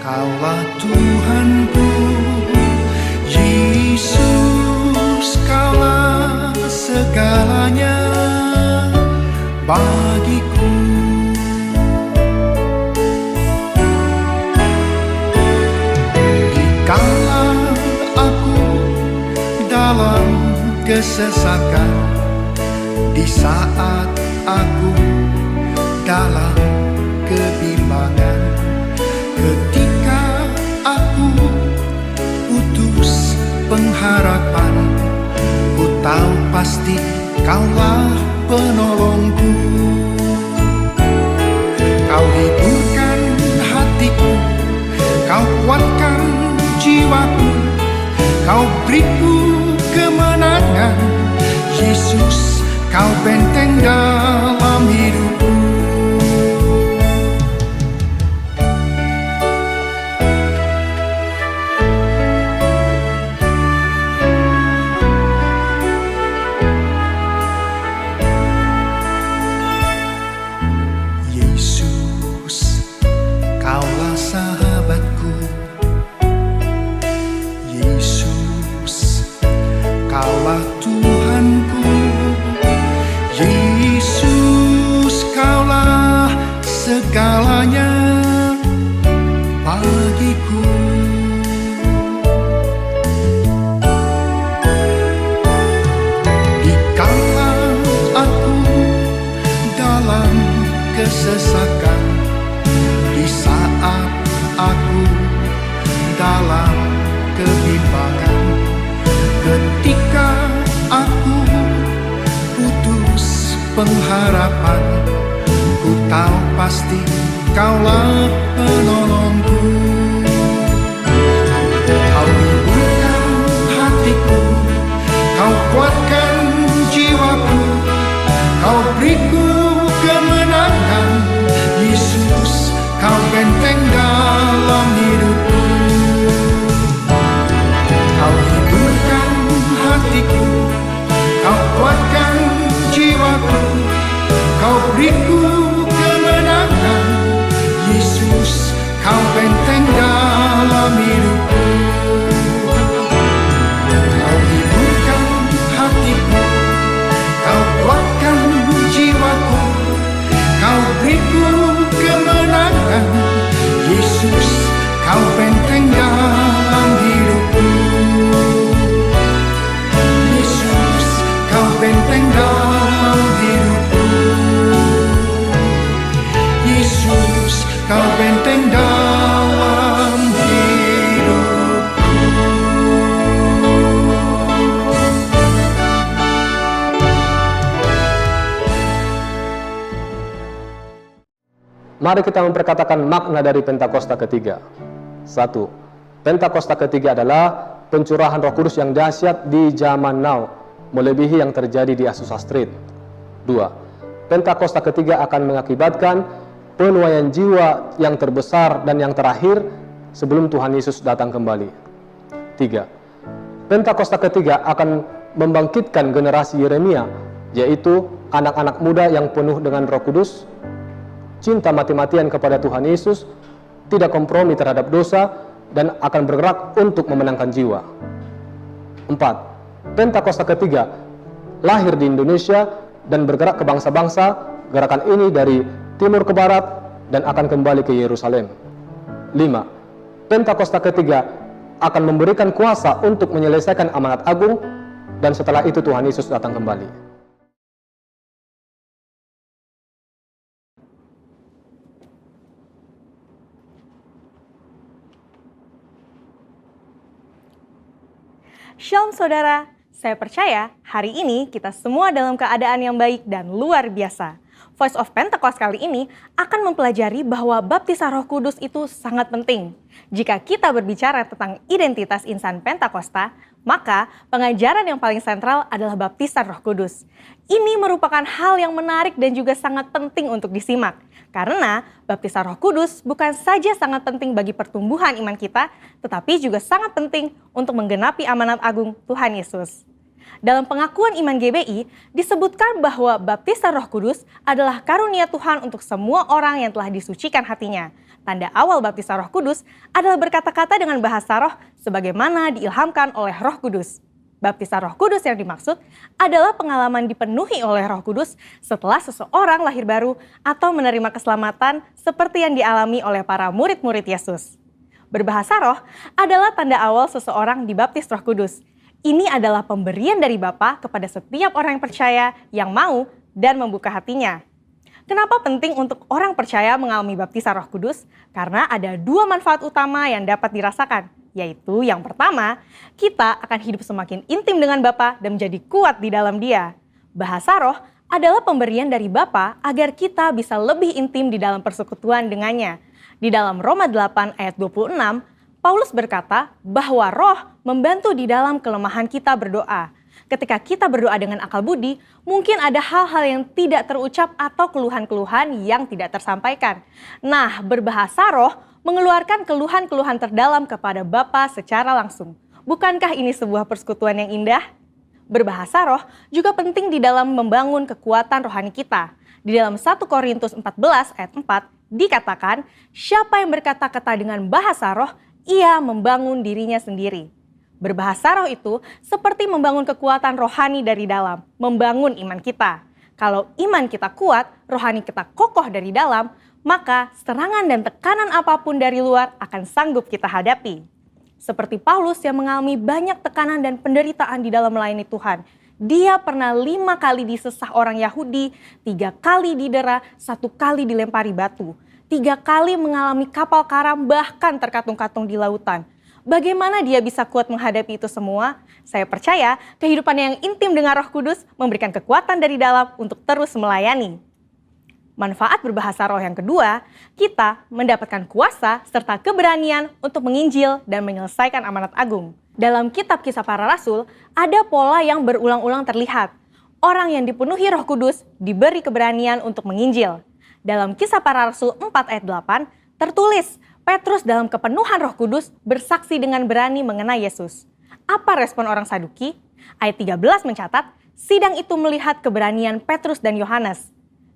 Kaulah Tuhanku, Yesus, Kaulah segalanya bagiku. Dikala aku dalam kesesakan, di saat aku dalam kebimbangan, ketika aku putus pengharapan, ku tahu pasti Kaulah penolongku. Kau hiburkan hatiku, Kau kuatkan jiwaku, Kau beriku kemenangan. Yesus, Kau benteng dalam hidupku. Yesus, Kaulah sahabatku. Yesus, Kaulah Tuhanku. Yesus, Kaulah segalanya bagiku. Dikala aku dalam kesesakan, di saat aku dalam kebimbangan, ketika aku putus pengharapan, ku tahu pasti Kaulah penolongku. Kau hiburkan hatiku, Kau kuatkan jiwaku, Kau beriku kemenangan. Yesus, Kau benteng dalam hidupku. Kau hiburkan hatiku, Kau kuatkan jiwaku, Kau beriku kemenangan. Yesus, Kau benteng dalam hidupku. Kau hiburkan hatiku, Kau kuatkan jiwaku, Kau beriku kemenangan. Yesus, Kau benteng dalam hidupku. Yesus, Kau benteng dalam hidupku. Yesus, Kau benteng dalam hidupku. Mari kita memperkatakan makna dari Pentakosta ketiga. 1. Pentakosta ketiga adalah pencurahan Roh Kudus yang dahsyat di zaman now, melebihi yang terjadi di Azusa Street. 2. Pentakosta ketiga akan mengakibatkan penuaian jiwa yang terbesar dan yang terakhir sebelum Tuhan Yesus datang kembali. 3. Pentakosta ketiga akan membangkitkan generasi Yeremia, yaitu anak-anak muda yang penuh dengan Roh Kudus, cinta mati-matian kepada Tuhan Yesus, tidak kompromi terhadap dosa, dan akan bergerak untuk memenangkan jiwa. 4. Pentakosta ketiga lahir di Indonesia dan bergerak ke bangsa-bangsa. Gerakan ini dari timur ke barat dan akan kembali ke Yerusalem. 5. Pentakosta ketiga akan memberikan kuasa untuk menyelesaikan amanat agung, dan setelah itu Tuhan Yesus datang kembali. Shalom saudara, saya percaya hari ini kita semua dalam keadaan yang baik dan luar biasa. Voice of Pentecost kali ini akan mempelajari bahwa baptisan Roh Kudus itu sangat penting. Jika kita berbicara tentang identitas insan Pentakosta, maka pengajaran yang paling sentral adalah baptisan Roh Kudus. Ini merupakan hal yang menarik dan juga sangat penting untuk disimak. Karena baptisan Roh Kudus bukan saja sangat penting bagi pertumbuhan iman kita, tetapi juga sangat penting untuk menggenapi amanat agung Tuhan Yesus. Dalam pengakuan iman GBI, disebutkan bahwa baptisan Roh Kudus adalah karunia Tuhan untuk semua orang yang telah disucikan hatinya. Tanda awal baptisan Roh Kudus adalah berkata-kata dengan bahasa roh sebagaimana diilhamkan oleh Roh Kudus. Baptisan Roh Kudus yang dimaksud adalah pengalaman dipenuhi oleh Roh Kudus setelah seseorang lahir baru atau menerima keselamatan seperti yang dialami oleh para murid-murid Yesus. Berbahasa roh adalah tanda awal seseorang dibaptis Roh Kudus. Ini adalah pemberian dari Bapa kepada setiap orang yang percaya yang mau dan membuka hatinya. Kenapa penting untuk orang percaya mengalami baptisan Roh Kudus? Karena ada dua manfaat utama yang dapat dirasakan, yaitu yang pertama, kita akan hidup semakin intim dengan Bapa dan menjadi kuat di dalam Dia. Bahasa roh adalah pemberian dari Bapa agar kita bisa lebih intim di dalam persekutuan dengannya. Di dalam Roma 8 ayat 26, Paulus berkata bahwa roh membantu di dalam kelemahan kita berdoa. Ketika kita berdoa dengan akal budi, mungkin ada hal-hal yang tidak terucap atau keluhan-keluhan yang tidak tersampaikan. Nah, berbahasa roh mengeluarkan keluhan-keluhan terdalam kepada Bapa secara langsung. Bukankah ini sebuah persekutuan yang indah? Berbahasa roh juga penting di dalam membangun kekuatan rohani kita. Di dalam 1 Korintus 14 ayat 4 dikatakan, siapa yang berkata-kata dengan bahasa roh, ia membangun dirinya sendiri. Berbahasa roh itu seperti membangun kekuatan rohani dari dalam, membangun iman kita. Kalau iman kita kuat, rohani kita kokoh dari dalam, maka serangan dan tekanan apapun dari luar akan sanggup kita hadapi. Seperti Paulus yang mengalami banyak tekanan dan penderitaan di dalam melayani Tuhan. Dia pernah 5 kali disesah orang Yahudi, 3 kali didera, 1 kali dilempari batu. 3 kali mengalami kapal karam bahkan terkatung-katung di lautan. Bagaimana dia bisa kuat menghadapi itu semua? Saya percaya kehidupan yang intim dengan Roh Kudus memberikan kekuatan dari dalam untuk terus melayani. Manfaat berbahasa roh yang kedua, kita mendapatkan kuasa serta keberanian untuk menginjil dan menyelesaikan amanat agung. Dalam kitab Kisah Para Rasul, ada pola yang berulang-ulang terlihat. Orang yang dipenuhi Roh Kudus diberi keberanian untuk menginjil. Dalam Kisah Para Rasul 4 ayat 8, tertulis, Petrus dalam kepenuhan Roh Kudus bersaksi dengan berani mengenai Yesus. Apa respon orang Saduki? Ayat 13 mencatat, sidang itu melihat keberanian Petrus dan Yohanes.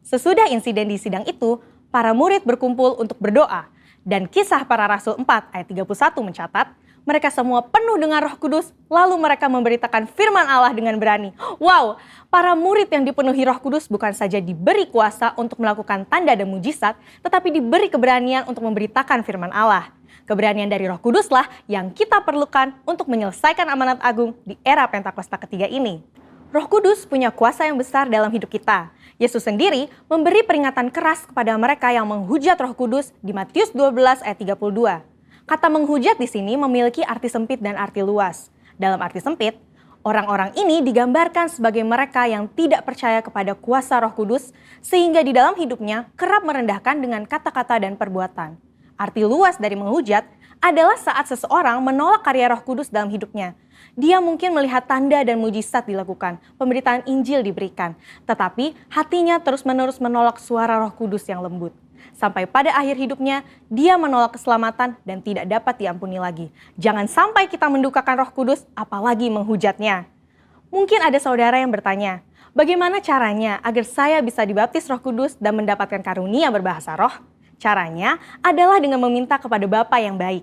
Sesudah insiden di sidang itu, para murid berkumpul untuk berdoa. Dan Kisah Para Rasul 4 ayat 31 mencatat, mereka semua penuh dengan Roh Kudus, lalu mereka memberitakan firman Allah dengan berani. Wow, para murid yang dipenuhi Roh Kudus bukan saja diberi kuasa untuk melakukan tanda dan mujizat, tetapi diberi keberanian untuk memberitakan firman Allah. Keberanian dari Roh Kuduslah yang kita perlukan untuk menyelesaikan amanat agung di era Pentakosta ketiga ini. Roh Kudus punya kuasa yang besar dalam hidup kita. Yesus sendiri memberi peringatan keras kepada mereka yang menghujat Roh Kudus di Matius 12 ayat 32. Kata menghujat di sini memiliki arti sempit dan arti luas. Dalam arti sempit, orang-orang ini digambarkan sebagai mereka yang tidak percaya kepada kuasa Roh Kudus, sehingga di dalam hidupnya kerap merendahkan dengan kata-kata dan perbuatan. Arti luas dari menghujat adalah saat seseorang menolak karya Roh Kudus dalam hidupnya. Dia mungkin melihat tanda dan mujizat dilakukan, pemberitaan Injil diberikan, tetapi hatinya terus-menerus menolak suara Roh Kudus yang lembut. Sampai pada akhir hidupnya, dia menolak keselamatan dan tidak dapat diampuni lagi. Jangan sampai kita mendukakan Roh Kudus, apalagi menghujatnya. Mungkin ada saudara yang bertanya, bagaimana caranya agar saya bisa dibaptis Roh Kudus dan mendapatkan karunia berbahasa roh? Caranya adalah dengan meminta kepada Bapa yang baik.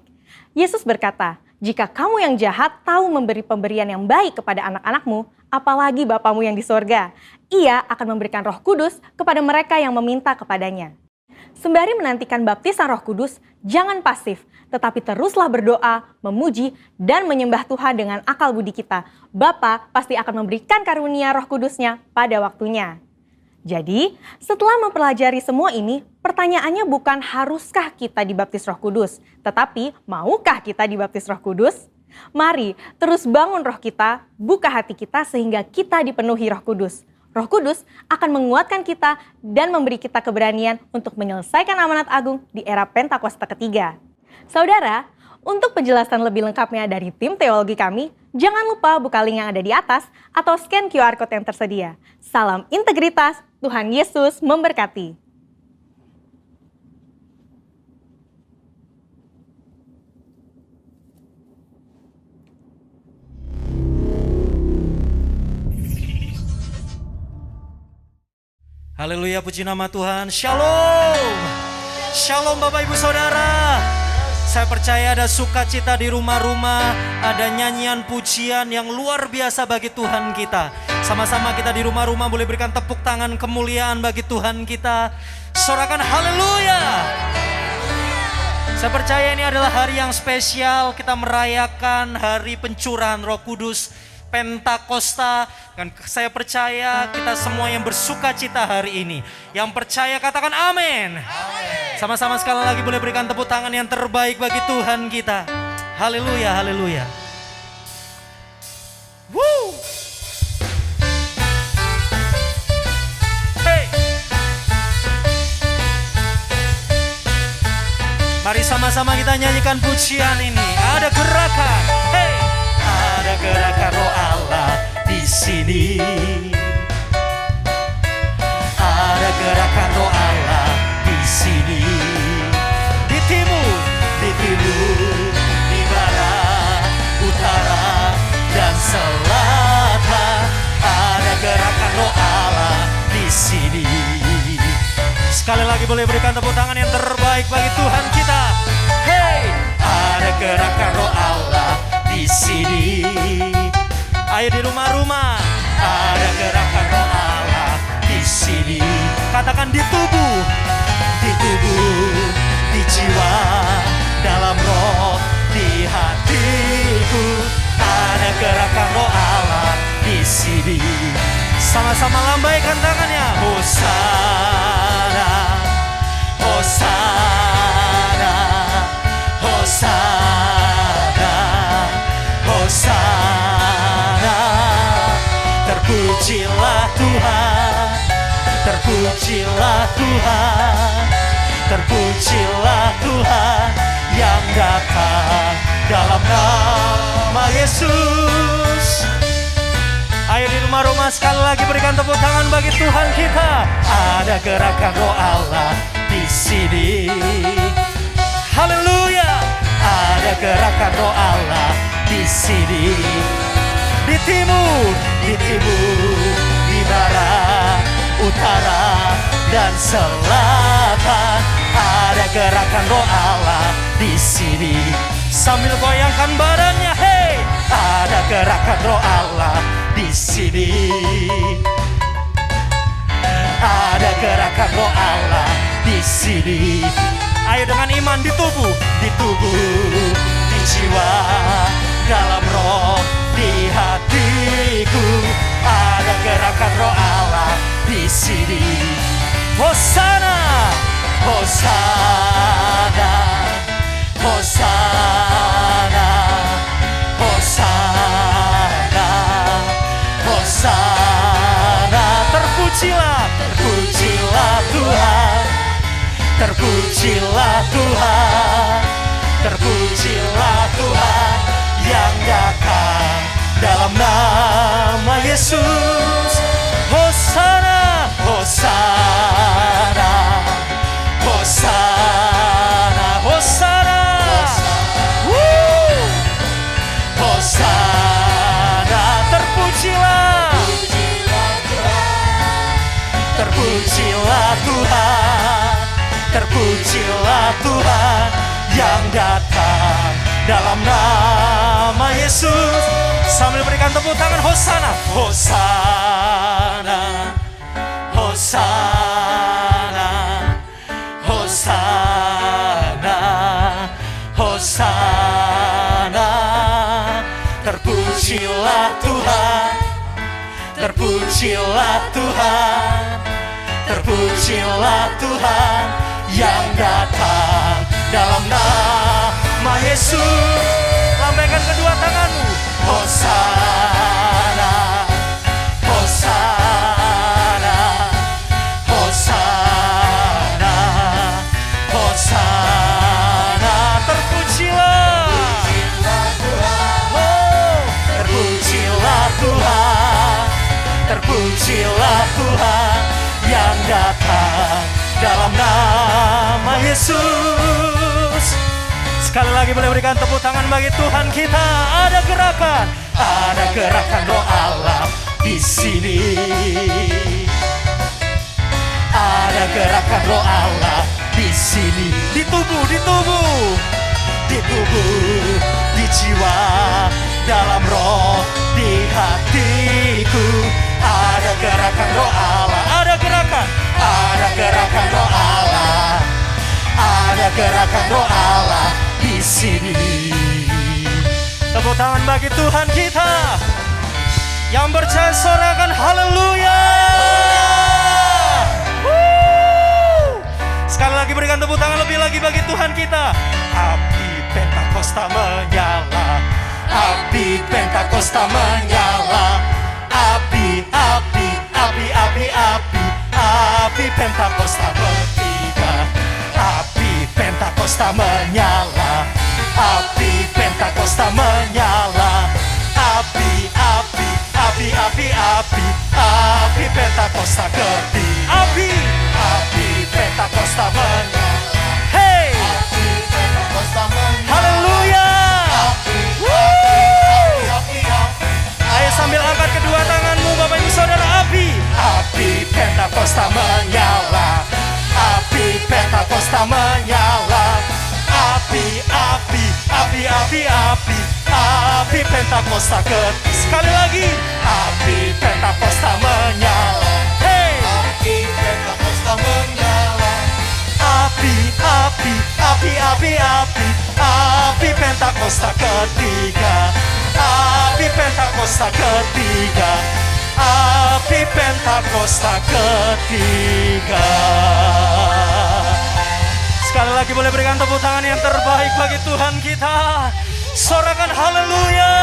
Yesus berkata, jika kamu yang jahat tahu memberi pemberian yang baik kepada anak-anakmu, apalagi Bapamu yang di sorga, Ia akan memberikan Roh Kudus kepada mereka yang meminta kepadanya. Sembari menantikan baptisan Roh Kudus, jangan pasif, tetapi teruslah berdoa, memuji, dan menyembah Tuhan dengan akal budi kita. Bapa pasti akan memberikan karunia Roh Kudus-Nya pada waktunya. Jadi, setelah mempelajari semua ini, pertanyaannya bukan haruskah kita dibaptis Roh Kudus, tetapi maukah kita dibaptis Roh Kudus? Mari terus bangun roh kita, buka hati kita sehingga kita dipenuhi Roh Kudus. Roh Kudus akan menguatkan kita dan memberi kita keberanian untuk menyelesaikan amanat agung di era Pentakosta ketiga. Saudara, untuk penjelasan lebih lengkapnya dari tim teologi kami, jangan lupa buka link yang ada di atas atau scan QR Code yang tersedia. Salam integritas, Tuhan Yesus memberkati. Haleluya, puji nama Tuhan. Shalom. Shalom Bapak Ibu Saudara. Saya percaya ada sukacita di rumah-rumah, ada nyanyian pujian yang luar biasa bagi Tuhan kita. Sama-sama kita di rumah-rumah boleh berikan tepuk tangan kemuliaan bagi Tuhan kita. Sorakan haleluya. Saya percaya ini adalah hari yang spesial. Kita merayakan hari pencurahan Roh Kudus Pentakosta. Dan saya percaya kita semua yang bersuka cita hari ini. Yang percaya katakan amin. Sama-sama sekali lagi boleh berikan tepuk tangan yang terbaik bagi Tuhan kita. Haleluya, haleluya. Woo! Hey! Mari sama-sama kita nyanyikan pujian ini. Ada gerakan. Hey! Ada gerakan Roh Allah di sini. Ada gerakan Roh Allah di sini. Di timur, di barat, utara dan selatan. Ada gerakan Roh Allah di sini. Sekali lagi boleh berikan tepuk tangan yang terbaik bagi Tuhan kita. Hey, ada gerakan Roh Allah di sini. Ayo di rumah-rumah, ada gerakan Roh Allah di sini. Katakan di tubuh, di jiwa, dalam roh, di hatiku. Ada gerakan Roh Allah di sini. Sama-sama lambaikan tangannya. Hosana, Hosana, Hosana, Hosana. Terpujilah Tuhan, terpujilah Tuhan, terpujilah Tuhan yang datang dalam nama Yesus. Ayo di rumah-rumah sekali lagi berikan tepuk tangan bagi Tuhan kita. Ada gerakan Roh Allah di sini. Haleluya. Ada gerakan Roh Allah di sini. Di timur, di barat, utara dan selatan. Ada gerakan Roh Allah di sini. Sambil goyangkan badannya, hey, ada gerakan Roh Allah di sini. Ada gerakan Roh Allah di sini. Ayo dengan iman di tubuh, di jiwa, dalam roh, di hatiku. Ada gerakan Roh Allah di sini. Hosana, Hosana, Hosana, Hosana, Hosana. Terpujilah, terpujilah Tuhan, terpujilah Tuhan, terpujilah Tuhan yang datang dalam nama Yesus. Hosana, Hosana, Hosana, Hosana, Hosana. Terpujilah, terpujilah Tuhan, terpujilah Tuhan yang datang dalam nama Yesus. Sambil berikan tepuk tangan, Hosana, Hosana, Hosana, Hosana, Hosana. Terpujilah Tuhan, terpujilah Tuhan, terpujilah Tuhan yang datang dalam nama Yesus. Lambaikan kedua tanganmu. Hosana, Hosana, Hosana, Hosana. Terpujilah, oh, terpujilah Tuhan, terpujilah Tuhan yang datang dalam nama Yesus. Sekali lagi boleh berikan tepuk tangan bagi Tuhan kita. Ada gerakan Roh Allah di sini. Ada gerakan roh Allah di sini. Di tubuh, di tubuh, di tubuh, di jiwa, dalam roh, di hatiku. Ada gerakan roh Allah, ada gerakan roh Allah, ada gerakan roh Allah di sini. Tepuk tangan bagi Tuhan kita. Yang percaya sorakan haleluya. Sekali lagi berikan tepuk tangan lebih lagi bagi Tuhan kita. Api Pentakosta menyala, api Pentakosta menyala, api, api, api, api, api, api Pentakosta bertiga, api Pentakosta menyala, api Pentakosta menyala, api, api, api, api, api, api Pentakosta ketiga, api, api Pentakosta menyala. Hey, api Pentakosta menyala. Haleluya. Ayo sambil angkat kedua tanganmu Bapak Ibu Saudara. Api, api Pentakosta menyala, api Pentakosta menyala, api, api, api, api, api, api Pentakosta ketiga. Sekali lagi, api Pentakosta menyala. Hey, api Pentakosta menyala, api, api, api, api, api, api Pentakosta ketiga, api Pentakosta ketiga, api Pentakosta ketiga. Sekali lagi boleh berikan tepuk tangan yang terbaik bagi Tuhan kita. Sorakan haleluya.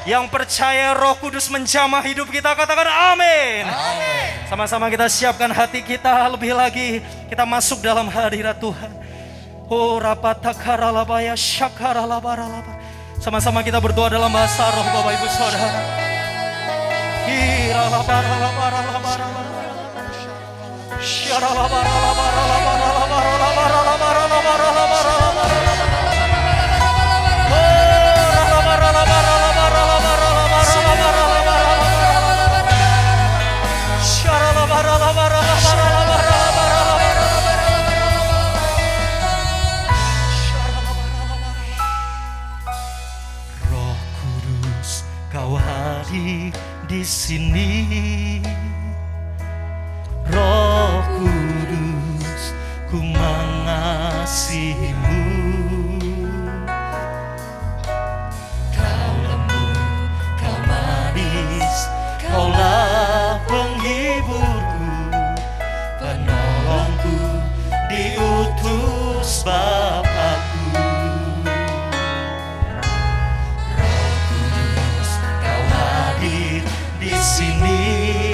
Yang percaya Roh Kudus menjamah hidup kita, katakan amin. Sama-sama kita siapkan hati kita lebih lagi. Kita masuk dalam hadirat Tuhan. Oh rapatakaralabaya syakaralabaralaba. Sama-sama kita berdoa dalam bahasa roh Bapak Ibu Saudara. Roh Kudus, Kau hadir di sini. Roh Kudus, ku mengasihimu. Kau lembut, kau manis, Kaulah penghiburku, penolongku, diutus Bapakku. Roh Kudus, Kau hadir di sini.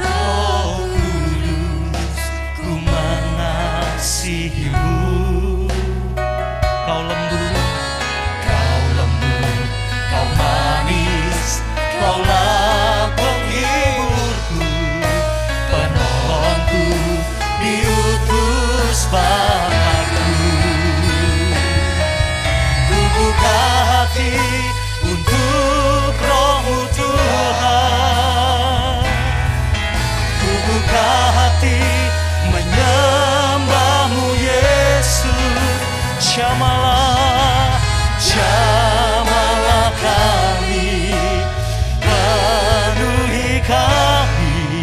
Roh Kudus, ku mengasihimu. Kau lembut, Kau manis, Kaulah penghiburku, penolongku, diutus Bapakku. Ku buka hati untuk Roh-Mu Tuhan. Ku buka hati menyembah-Mu Yesus. Jamalah, jamalah kami, penuhi kami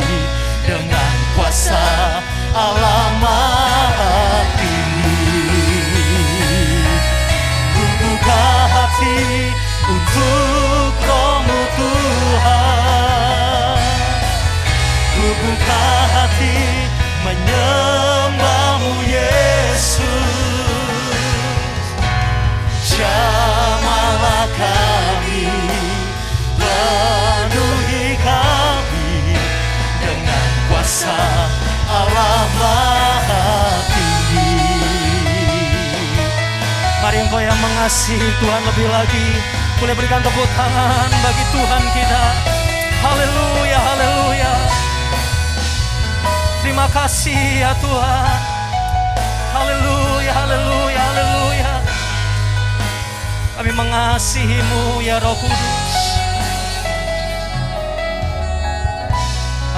dengan kuasa Allah Maha Tinggi. Ku buka hati untuk Roh-Mu Tuhan. Ku buka hati menyembah-Mu Yesus. Jamalah kami, penuhi kami dengan kuasa Allah Maha Tinggi. Mari engkau yang mengasihi Tuhan lebih lagi, boleh berikan tepuk tangan bagi Tuhan kita. Haleluya, haleluya. Terima kasih ya Tuhan. Haleluya, haleluya, haleluya. Kami mengasihi-Mu ya Roh Kudus.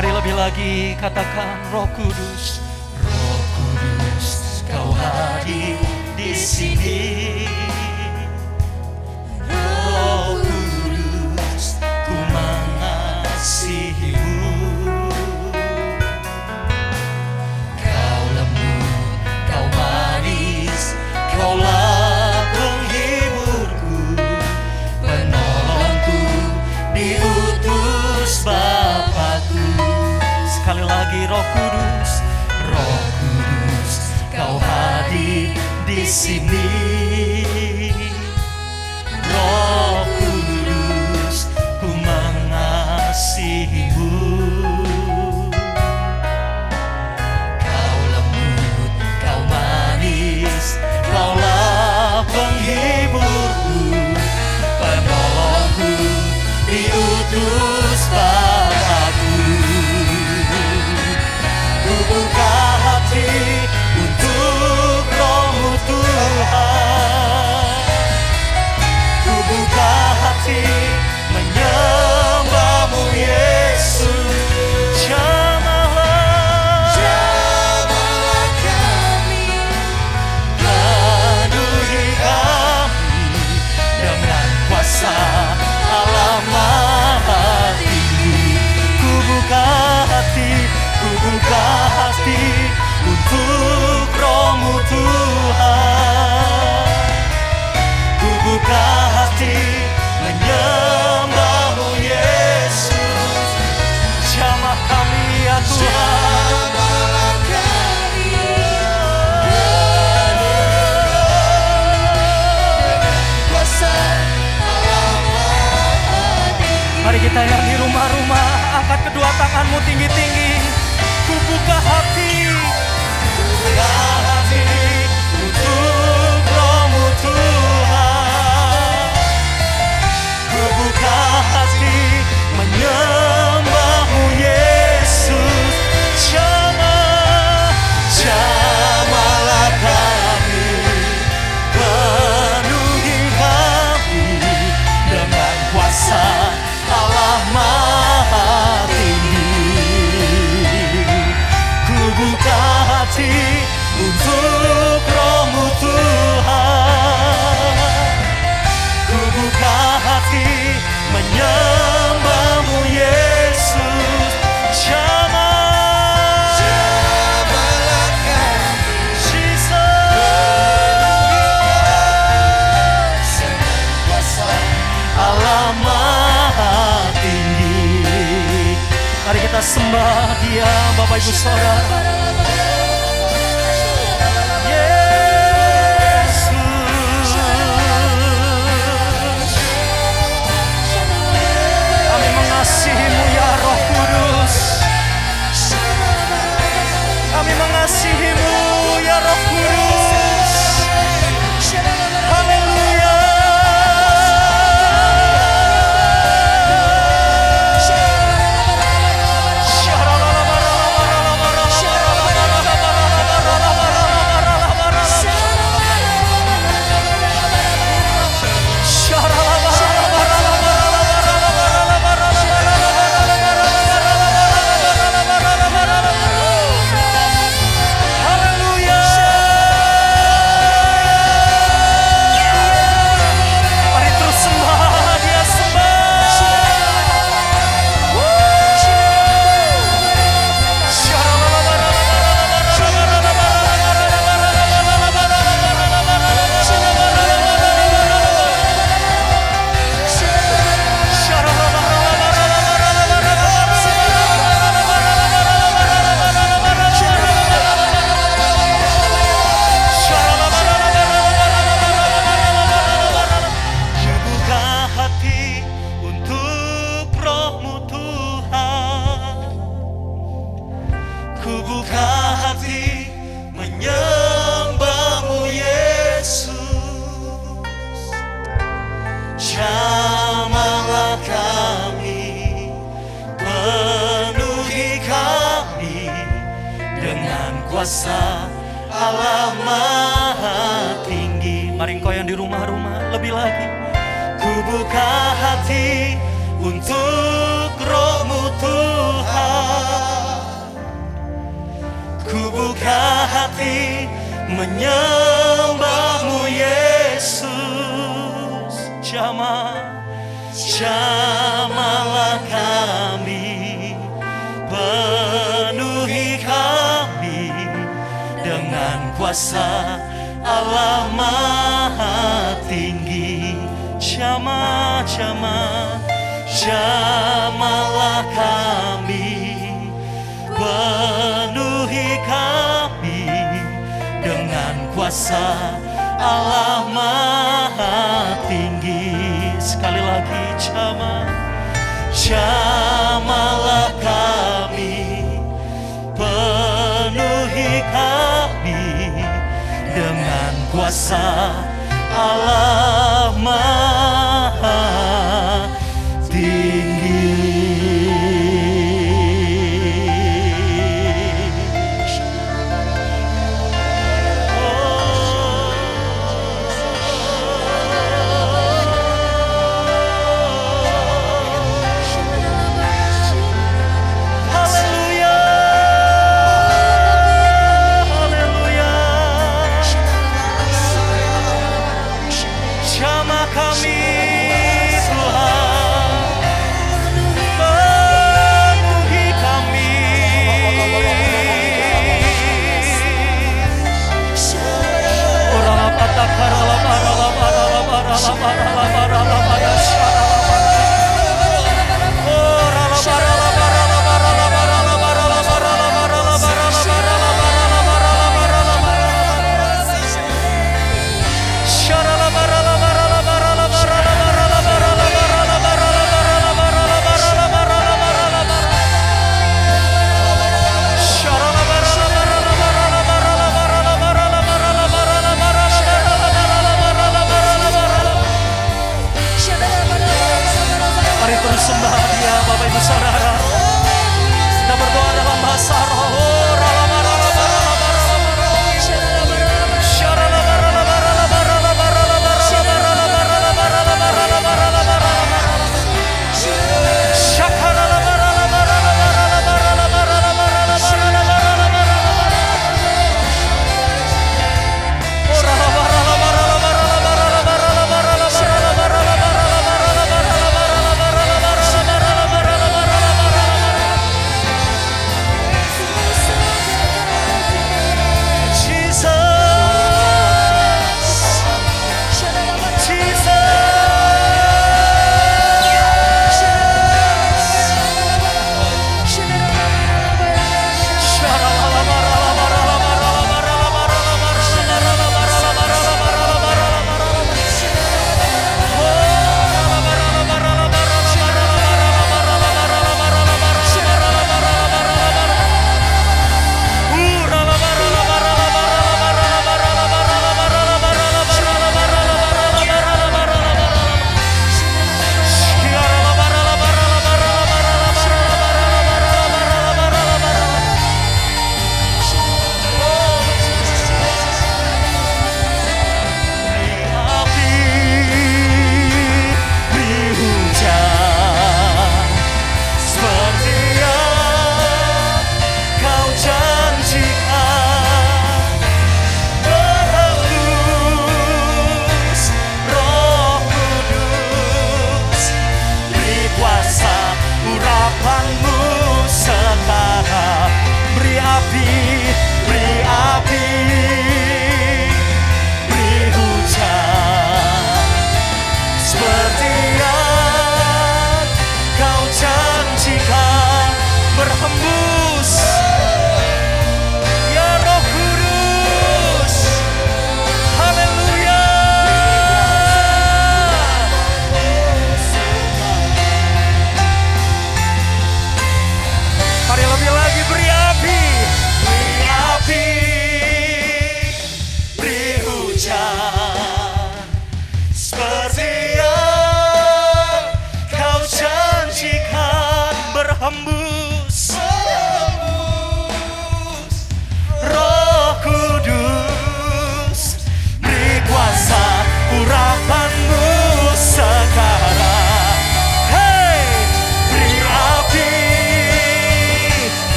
Mari lebih lagi katakan Roh Kudus, Roh Kudus, Kau hadir di sini. Roh Kudus, ku mengasihimu. Kau lembut, Kau manis, Kaulah penghiburku, penolongku, diutus Bapakku. Sekali lagi Roh Kudus, Roh Kudus, Kau hadir di sini. Roh Kudus, ku mengasihimu. Kau lembut, Kau manis, Kaulah penghiburku, penolongku, diutus Bapakku. Ku buka hati untuk Roh-Mu Tuhan. Ku buka hati menyembah-Mu Yesus. Jamahlah kami, penuhi kami dengan kuasa Allah Maha Tinggi. Ku buka hati untuk Roh-Mu Tuhan. Ku buka hati menyembah-Mu Yesus. Jamah kami ya Tuhan. Mari kita yang di rumah-rumah, angkat kedua tanganmu tinggi-tinggi. Ku buka hati untuk Roh-Mu Tuhan. Ku buka hati menyembah-Mu Yesus. Jamahlah kami, penuhi kami dengan kuasa Allah Maha Tinggi. Ku buka hati untuk Roh-Mu Tuhan. Ku buka hati menyembah-Mu Yesus. Jamahlah kami, Jesus, kuasa Allah Maha Tinggi. Mari kita sembah Dia, Bapak Ibu Saudara. Kami mengasihi-Mu ya Roh Kudus. Kami mengasihi-Mu ya Roh Kudus. Haleluya. Mari terus sembah Dia, buka hati untuk Roh-Mu Tuhan. Ku buka hati menyembah-Mu Yesus. Jamahlah kami, penuhi kami dengan kuasa Allah Maha Tinggi. Mari engkau yang di rumah-rumah lebih lagi. Ku buka hati untuk Roh-Mu Tuhan. Ku buka hati menyembah-Mu Yesus. Jamahlah kami, penuhi kami dengan kuasa Allah Maha Tinggi. Jamahlah kami, penuhi kami dengan kuasa Allah Maha Tinggi. Sekali lagi, jamahlah kami, penuhi kami dengan kuasa Allah Maha Tinggi.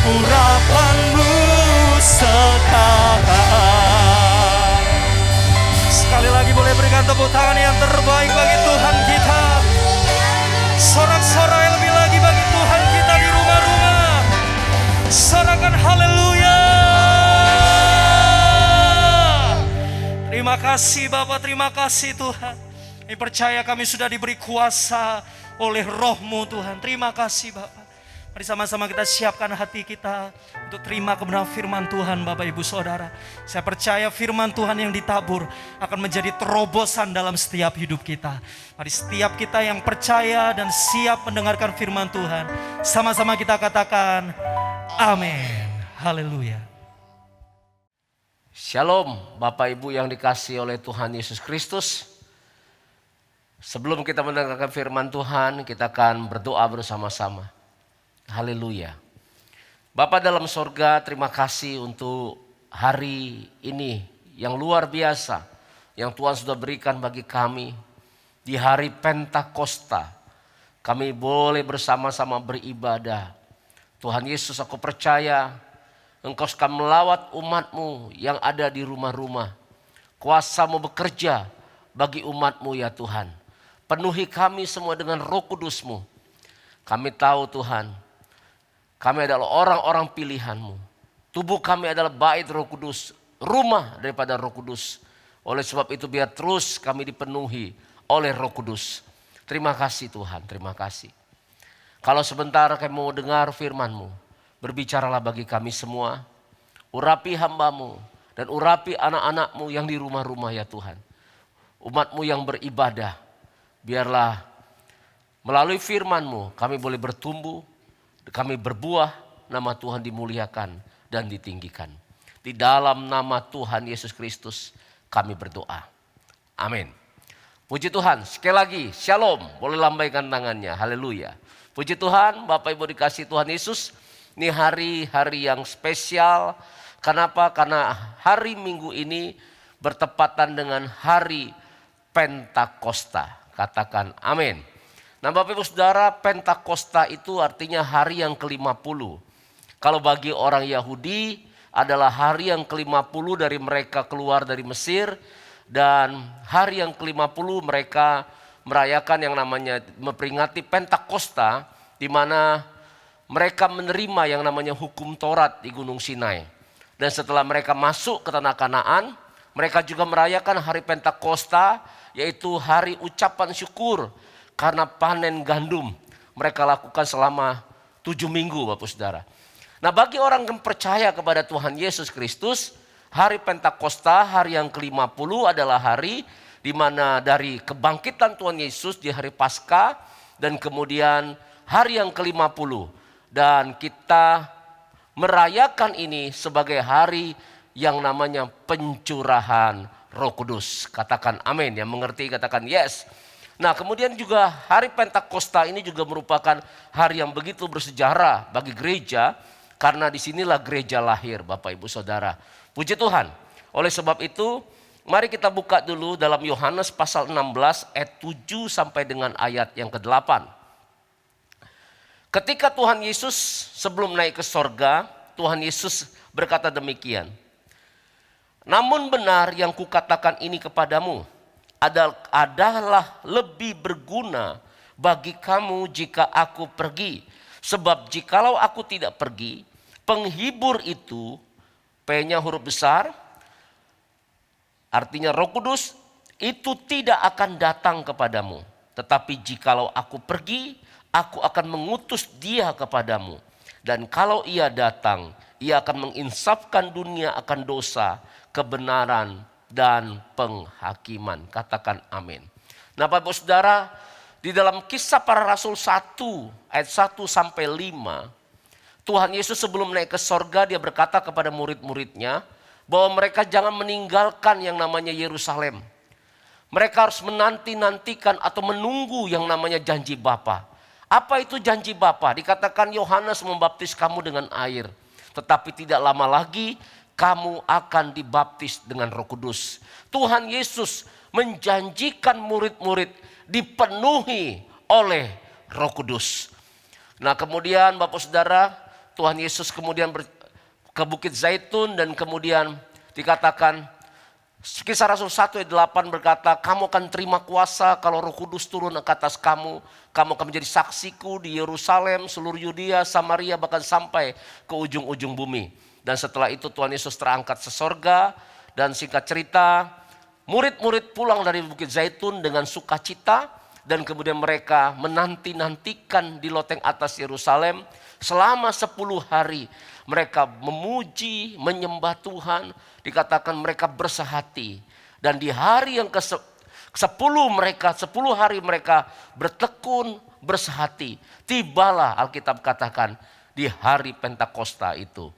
urapanmu sekarang. Sekali lagi boleh berikan tepuk tangan yang terbaik bagi Tuhan kita. Sorak-sorai lebih lagi bagi Tuhan kita di rumah-rumah. Sorakan haleluya. Terima kasih Bapa, terima kasih Tuhan. Kami percaya kami sudah diberi kuasa oleh Roh-Mu Tuhan. Terima kasih Bapa. Mari sama-sama kita siapkan hati kita untuk terima kebenaran firman Tuhan Bapak Ibu Saudara. Saya percaya firman Tuhan yang ditabur akan menjadi terobosan dalam setiap hidup kita. Mari setiap kita yang percaya dan siap mendengarkan firman Tuhan, sama-sama kita katakan amin. Haleluya. Shalom Bapak Ibu yang dikasihi oleh Tuhan Yesus Kristus. Sebelum kita mendengarkan firman Tuhan, kita akan berdoa bersama-sama. Haleluya. Bapa dalam sorga, terima kasih untuk hari ini yang luar biasa yang Tuhan sudah berikan bagi kami. Di hari Pentakosta kami boleh bersama-sama beribadah. Tuhan Yesus, aku percaya Engkau akan melawat umat-Mu yang ada di rumah-rumah. Kuasa-Mu bekerja bagi umat-Mu ya Tuhan. Penuhi kami semua dengan Roh Kudus-Mu. Kami tahu Tuhan, kami adalah orang-orang pilihan-Mu. Tubuh kami adalah bait Roh Kudus, rumah daripada Roh Kudus. Oleh sebab itu biar terus kami dipenuhi oleh Roh Kudus. Terima kasih Tuhan, terima kasih. Kalau sebentar kami mau dengar firman-Mu, berbicaralah bagi kami semua. Urapi hamba-Mu dan urapi anak-anak-Mu yang di rumah-rumah ya Tuhan. Umat-Mu yang beribadah, biarlah melalui firman-Mu kami boleh bertumbuh, kami berbuah, nama Tuhan dimuliakan dan ditinggikan. Di dalam nama Tuhan Yesus Kristus kami berdoa. Amin. Puji Tuhan, sekali lagi shalom, boleh lambaikan tangannya, haleluya. Puji Tuhan, Bapak Ibu dikasih Tuhan Yesus. Ini hari-hari yang spesial. Kenapa? Karena hari Minggu ini bertepatan dengan hari Pentakosta. Katakan amin. Nah Bapak Ibu Saudara, Pentakosta itu artinya hari yang ke-50. Kalau bagi orang Yahudi adalah hari yang ke-50 dari mereka keluar dari Mesir. Dan hari yang ke-50 mereka merayakan yang namanya memperingati Pentakosta, di mana mereka menerima yang namanya hukum Taurat di Gunung Sinai. Dan setelah mereka masuk ke tanah Kanaan, mereka juga merayakan hari Pentakosta, yaitu hari ucapan syukur karena panen gandum. Mereka lakukan selama 7 minggu Bapak Saudara. Nah bagi orang yang percaya kepada Tuhan Yesus Kristus, hari Pentakosta, hari yang ke-50 adalah hari di mana dari kebangkitan Tuhan Yesus di hari Paskah, dan kemudian hari yang ke-50. Dan kita merayakan ini sebagai hari yang namanya pencurahan Roh Kudus. Katakan amin, yang mengerti katakan yes. Nah kemudian juga hari Pentakosta ini juga merupakan hari yang begitu bersejarah bagi gereja. Karena disinilah gereja lahir Bapak Ibu Saudara. Puji Tuhan. Oleh sebab itu mari kita buka dulu dalam Yohanes pasal 16 ayat 7 sampai dengan ayat yang ke-8. Ketika Tuhan Yesus sebelum naik ke sorga, Tuhan Yesus berkata demikian. Namun benar yang kukatakan ini kepadamu adalah lebih berguna bagi kamu jika aku pergi. Sebab jikalau aku tidak pergi, penghibur itu, P-nya huruf besar, artinya Roh Kudus, itu tidak akan datang kepadamu. Tetapi jikalau aku pergi, aku akan mengutus dia kepadamu. Dan kalau ia datang, ia akan menginsafkan dunia akan dosa, kebenaran, dan penghakiman. Katakan amin. Nah Bapak Saudara, di dalam Kisah Para Rasul 1 ayat 1 sampai 5, Tuhan Yesus sebelum naik ke sorga dia berkata kepada murid-muridnya bahwa mereka jangan meninggalkan yang namanya Yerusalem. Mereka harus menanti-nantikan atau menunggu yang namanya janji Bapa. Apa itu janji Bapa? Dikatakan Yohanes membaptis kamu dengan air. Tetapi tidak lama lagi kamu akan dibaptis dengan Roh Kudus. Tuhan Yesus menjanjikan murid-murid dipenuhi oleh Roh Kudus. Nah kemudian Bapak Saudara, Tuhan Yesus kemudian ke Bukit Zaitun dan kemudian dikatakan, Kisah Rasul 1 ayat 8 berkata, kamu akan terima kuasa kalau Roh Kudus turun ke atas kamu. Kamu akan menjadi saksiku di Yerusalem, seluruh Yudea, Samaria, bahkan sampai ke ujung-ujung bumi. Dan setelah itu Tuhan Yesus terangkat sesorga. Dan singkat cerita, murid-murid pulang dari Bukit Zaitun dengan sukacita. Dan kemudian mereka menanti-nantikan di loteng atas Yerusalem selama 10 hari. Mereka memuji, menyembah Tuhan. Dikatakan mereka bersehati. Dan di hari yang ke-10 hari mereka bertekun, bersehati. Tibalah Alkitab katakan di hari Pentakosta itu.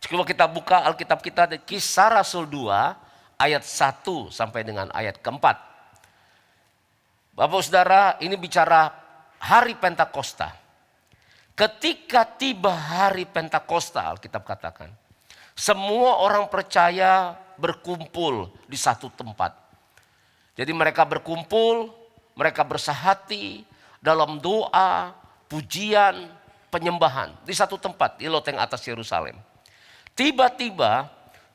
Coba kita buka Alkitab kita di Kisah Rasul 2 ayat 1 sampai dengan ayat keempat. Bapak Saudara, ini bicara hari Pentakosta. Ketika tiba hari Pentakosta, Alkitab katakan, semua orang percaya berkumpul di satu tempat. Jadi mereka berkumpul, mereka bersehati dalam doa, pujian, penyembahan di satu tempat di loteng atas Yerusalem. Tiba-tiba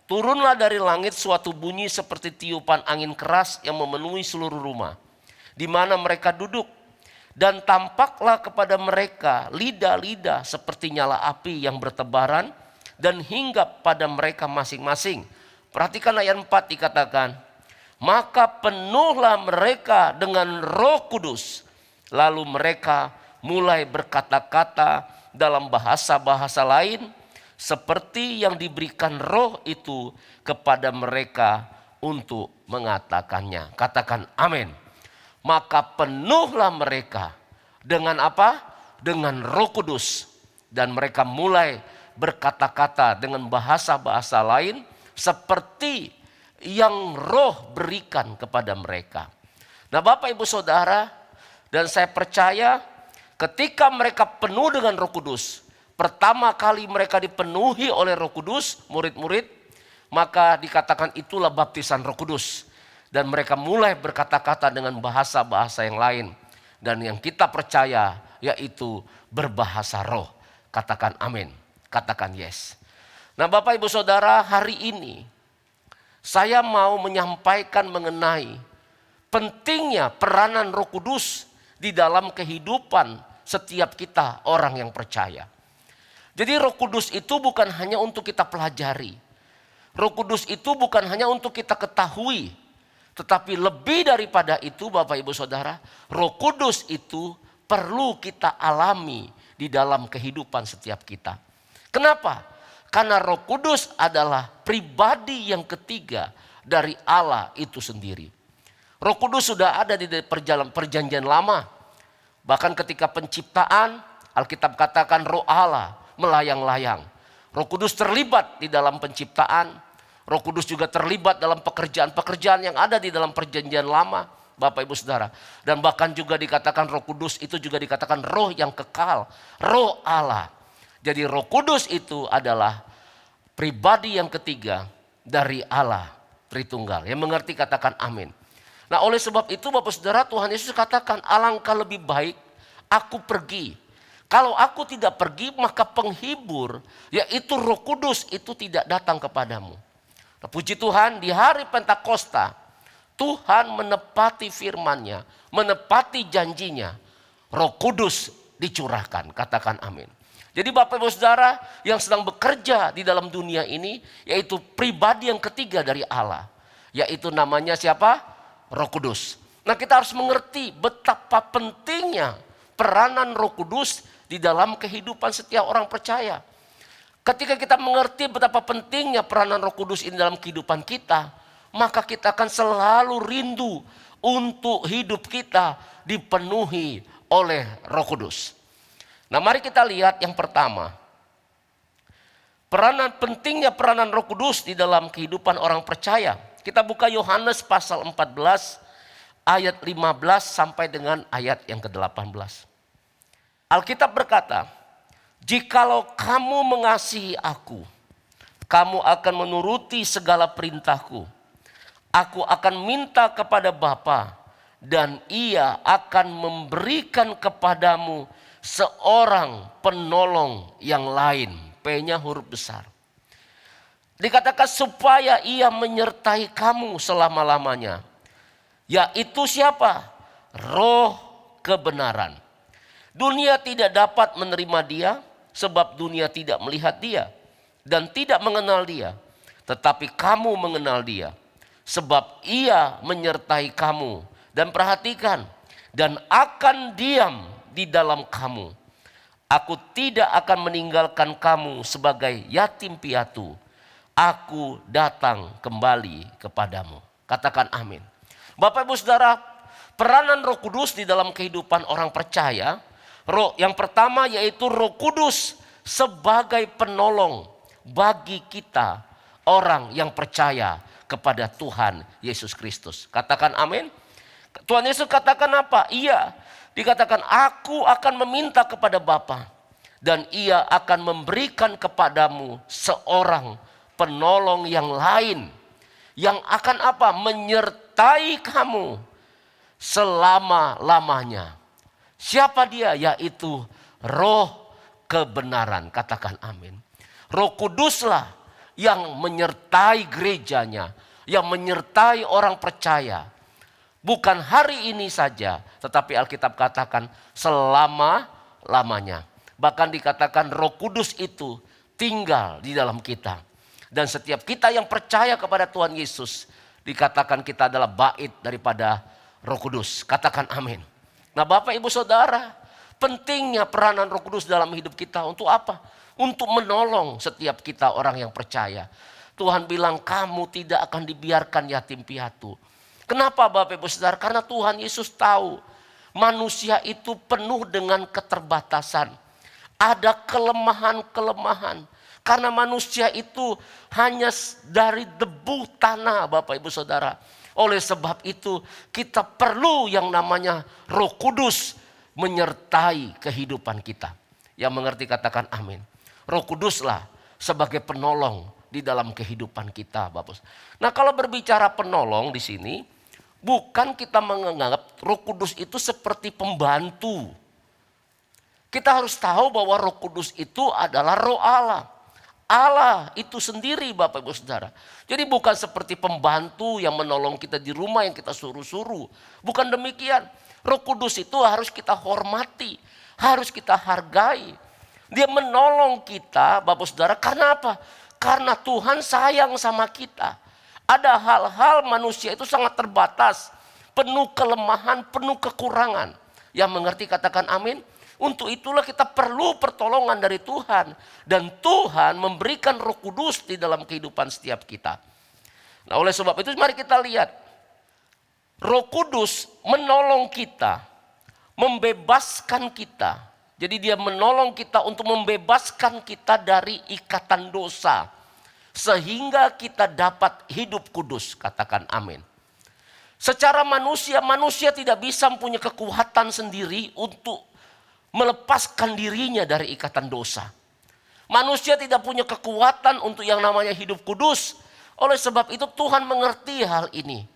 turunlah dari langit suatu bunyi seperti tiupan angin keras yang memenuhi seluruh rumah di mana mereka duduk. Dan tampaklah kepada mereka lidah-lidah seperti nyala api yang bertebaran dan hinggap pada mereka masing-masing. Perhatikan ayat 4 dikatakan, maka penuhlah mereka dengan Roh Kudus. Lalu mereka mulai berkata-kata dalam bahasa-bahasa lain seperti yang diberikan Roh itu kepada mereka untuk mengatakannya. Katakan amin. Maka penuhlah mereka dengan apa? Dengan Roh Kudus. Dan mereka mulai berkata-kata dengan bahasa-bahasa lain seperti yang Roh berikan kepada mereka. Nah Bapak Ibu Saudara, dan saya percaya ketika mereka penuh dengan Roh Kudus, pertama kali mereka dipenuhi oleh Roh Kudus, murid-murid, maka dikatakan itulah baptisan Roh Kudus. Dan mereka mulai berkata-kata dengan bahasa-bahasa yang lain. Dan yang kita percaya yaitu berbahasa roh. Katakan amin, katakan yes. Nah Bapak Ibu Saudara, hari ini saya mau menyampaikan mengenai pentingnya peranan Roh Kudus di dalam kehidupan setiap kita orang yang percaya. Jadi Roh Kudus itu bukan hanya untuk kita pelajari. Roh Kudus itu bukan hanya untuk kita ketahui. Tetapi lebih daripada itu Bapak Ibu Saudara, Roh Kudus itu perlu kita alami di dalam kehidupan setiap kita. Kenapa? Karena Roh Kudus adalah pribadi yang ketiga dari Allah itu sendiri. Roh Kudus sudah ada di perjanjian lama. Bahkan ketika penciptaan, Alkitab katakan Roh Allah melayang-layang. Roh Kudus terlibat di dalam penciptaan. Roh Kudus juga terlibat dalam pekerjaan-pekerjaan yang ada di dalam perjanjian lama, Bapak Ibu Saudara. Dan bahkan juga dikatakan Roh Kudus itu juga dikatakan roh yang kekal, roh Allah. Jadi Roh Kudus itu adalah pribadi yang ketiga dari Allah Tritunggal. Yang mengerti katakan amin. Nah oleh sebab itu Bapak Saudara, Tuhan Yesus katakan alangkah lebih baik aku pergi. Kalau aku tidak pergi maka penghibur yaitu Roh Kudus itu tidak datang kepadamu. Nah, puji Tuhan di hari Pentakosta Tuhan menepati firman-Nya, menepati janjinya. Roh Kudus dicurahkan, katakan amin. Jadi Bapak Ibu Saudara yang sedang bekerja di dalam dunia ini yaitu pribadi yang ketiga dari Allah. Yaitu namanya siapa? Roh Kudus. Nah kita harus mengerti betapa pentingnya peranan Roh Kudus di dalam kehidupan setiap orang percaya. Ketika kita mengerti betapa pentingnya peranan Roh Kudus ini dalam kehidupan kita, maka kita akan selalu rindu untuk hidup kita dipenuhi oleh Roh Kudus. Nah, mari kita lihat yang pertama. Pentingnya peranan Roh Kudus di dalam kehidupan orang percaya. Kita buka Yohanes pasal 14 ayat 15 sampai dengan ayat yang ke-18. Alkitab berkata, jikalau kamu mengasihi aku, kamu akan menuruti segala perintahku. Aku akan minta kepada Bapa dan Ia akan memberikan kepadamu seorang penolong yang lain. P-nya huruf besar. Dikatakan supaya ia menyertai kamu selama-lamanya. Yaitu siapa? Roh kebenaran. Dunia tidak dapat menerima dia sebab dunia tidak melihat dia dan tidak mengenal dia. Tetapi kamu mengenal dia sebab ia menyertai kamu. Dan perhatikan, dan akan diam di dalam kamu. Aku tidak akan meninggalkan kamu sebagai yatim piatu. Aku datang kembali kepadamu. Katakan amin. Bapak Ibu Saudara, peranan Roh Kudus di dalam kehidupan orang percaya, yang pertama yaitu Roh Kudus sebagai penolong bagi kita orang yang percaya kepada Tuhan Yesus Kristus. Katakan amin. Tuhan Yesus katakan apa? Iya, dikatakan aku akan meminta kepada Bapa dan ia akan memberikan kepadamu seorang penolong yang lain yang akan apa? Menyertai kamu selama-lamanya. Siapa dia? Yaitu Roh kebenaran. Katakan amin. Roh Kuduslah yang menyertai gerejanya, yang menyertai orang percaya. Bukan hari ini saja, tetapi Alkitab katakan selama-lamanya. Bahkan dikatakan Roh Kudus itu tinggal di dalam kita. Dan setiap kita yang percaya kepada Tuhan Yesus, dikatakan kita adalah bait daripada Roh Kudus. Katakan amin. Nah Bapak Ibu Saudara, pentingnya peranan Roh Kudus dalam hidup kita untuk apa? Untuk menolong setiap kita orang yang percaya. Tuhan bilang kamu tidak akan dibiarkan yatim piatu. Kenapa Bapak Ibu Saudara? Karena Tuhan Yesus tahu manusia itu penuh dengan keterbatasan. Ada kelemahan-kelemahan. Karena manusia itu hanya dari debu tanah Bapak Ibu Saudara. Oleh sebab itu kita perlu yang namanya Roh Kudus menyertai kehidupan kita. Yang mengerti katakan amin. Roh Kuduslah sebagai penolong di dalam kehidupan kita Bapak. Nah kalau berbicara penolong di sini, bukan kita menganggap Roh Kudus itu seperti pembantu. Kita harus tahu bahwa Roh Kudus itu adalah Roh Allah. Allah itu sendiri Bapak Ibu Saudara. Jadi bukan seperti pembantu yang menolong kita di rumah yang kita suruh-suruh. Bukan demikian. Roh Kudus itu harus kita hormati. Harus kita hargai. Dia menolong kita Bapak Saudara karena apa? Karena Tuhan sayang sama kita. Ada hal-hal manusia itu sangat terbatas. Penuh kelemahan, penuh kekurangan. Yang mengerti katakan amin. Untuk itulah kita perlu pertolongan dari Tuhan. Dan Tuhan memberikan Roh Kudus di dalam kehidupan setiap kita. Nah oleh sebab itu mari kita lihat. Roh Kudus menolong kita. Membebaskan kita. Jadi dia menolong kita untuk membebaskan kita dari ikatan dosa. Sehingga kita dapat hidup kudus. Katakan amin. Secara manusia tidak bisa mempunyai kekuatan sendiri untuk melepaskan dirinya dari ikatan dosa. Manusia tidak punya kekuatan untuk yang namanya hidup kudus. Oleh sebab itu Tuhan mengerti hal ini.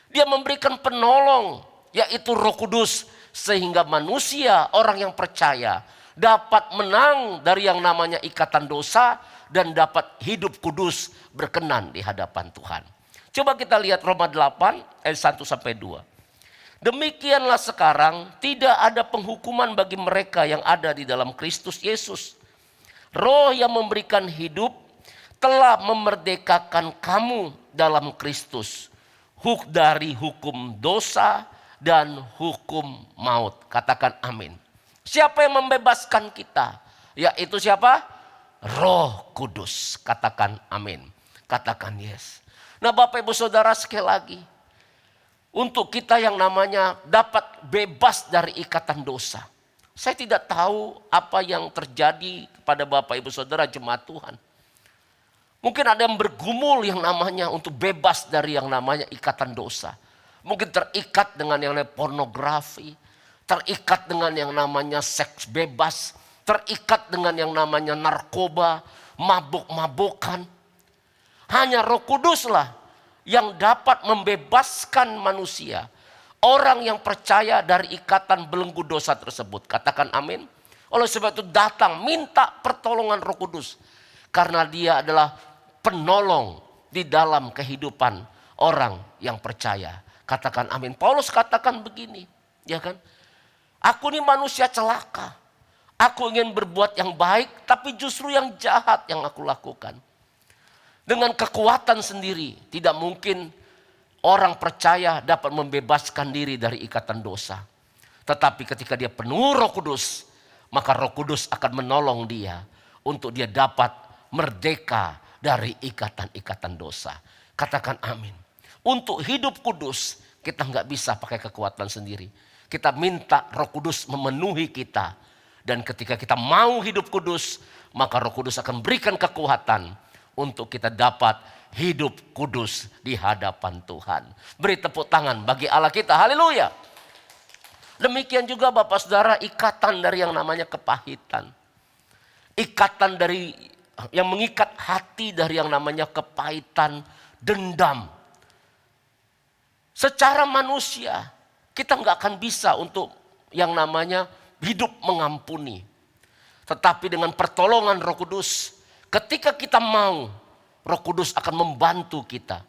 Dia memberikan penolong yaitu Roh Kudus. Sehingga manusia, orang yang percaya dapat menang dari yang namanya ikatan dosa. Dan dapat hidup kudus berkenan di hadapan Tuhan. Coba kita lihat Roma 8 ayat 1-2. Demikianlah sekarang tidak ada penghukuman bagi mereka yang ada di dalam Kristus Yesus. Roh yang memberikan hidup telah memerdekakan kamu dalam Kristus. Dari hukum dosa dan hukum maut. Katakan amin. Siapa yang membebaskan kita? Yaitu siapa? Roh Kudus. Katakan amin. Katakan yes. Nah Bapak Ibu Saudara sekali lagi. Untuk kita yang namanya dapat bebas dari ikatan dosa. Saya tidak tahu apa yang terjadi kepada Bapak Ibu Saudara jemaat Tuhan. Mungkin ada yang bergumul yang namanya untuk bebas dari yang namanya ikatan dosa. Mungkin terikat dengan yang namanya pornografi. Terikat dengan yang namanya seks bebas. Terikat dengan yang namanya narkoba. Mabuk-mabukan. Hanya Roh Kuduslah yang dapat membebaskan manusia. Orang yang percaya dari ikatan belenggu dosa tersebut. Katakan amin. Oleh sebab itu datang minta pertolongan Roh Kudus. Karena dia adalah penolong di dalam kehidupan orang yang percaya. Katakan amin. Paulus katakan begini, ya kan? Aku ini manusia celaka. Aku ingin berbuat yang baik, tapi justru yang jahat yang aku lakukan. Dengan kekuatan sendiri, tidak mungkin orang percaya dapat membebaskan diri dari ikatan dosa. Tetapi ketika dia penuh Roh Kudus, maka Roh Kudus akan menolong dia untuk dia dapat merdeka dari ikatan-ikatan dosa. Katakan amin. Untuk hidup kudus, kita nggak bisa pakai kekuatan sendiri. Kita minta Roh Kudus memenuhi kita. Dan ketika kita mau hidup kudus, maka Roh Kudus akan berikan kekuatan untuk kita dapat hidup kudus di hadapan Tuhan. Beri tepuk tangan bagi Allah kita. Haleluya. Demikian juga Bapak Saudara, ikatan dari yang namanya kepahitan. Ikatan dari yang mengikat hati dari yang namanya kepahitan, dendam. Secara manusia kita nggak akan bisa untuk yang namanya hidup mengampuni. Tetapi dengan pertolongan Roh Kudus, ketika kita mau, Roh Kudus akan membantu kita.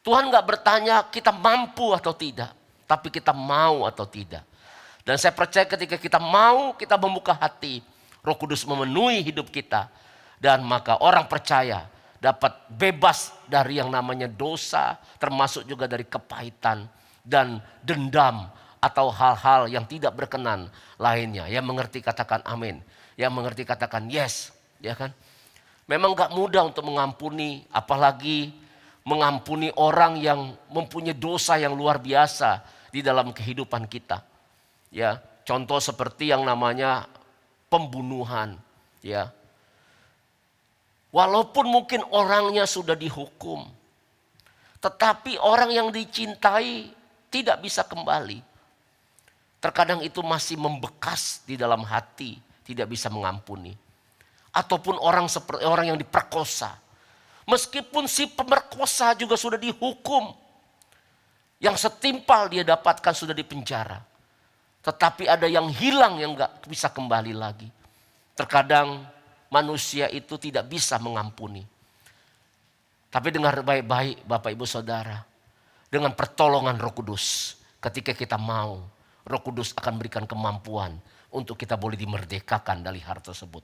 Tuhan nggak bertanya kita mampu atau tidak, tapi kita mau atau tidak. Dan saya percaya ketika kita mau, kita membuka hati, Roh Kudus memenuhi hidup kita. Dan maka orang percaya dapat bebas dari yang namanya dosa, termasuk juga dari kepahitan dan dendam atau hal-hal yang tidak berkenan lainnya. Yang mengerti katakan amin. Yang mengerti katakan yes, ya kan? Memang gak mudah untuk mengampuni, apalagi mengampuni orang yang mempunyai dosa yang luar biasa di dalam kehidupan kita. Ya, contoh seperti yang namanya pembunuhan, ya. Walaupun mungkin orangnya sudah dihukum, tetapi orang yang dicintai tidak bisa kembali. Terkadang itu masih membekas di dalam hati, tidak bisa mengampuni. Ataupun orang seperti orang yang diperkosa. Meskipun si pemerkosa juga sudah dihukum, yang setimpal dia dapatkan sudah dipenjara. Tetapi ada yang hilang yang gak bisa kembali lagi. Terkadang manusia itu tidak bisa mengampuni. Tapi dengar baik-baik Bapak Ibu Saudara. Dengan pertolongan Roh Kudus. Ketika kita mau, Roh Kudus akan berikan kemampuan untuk kita boleh dimerdekakan dari hal tersebut.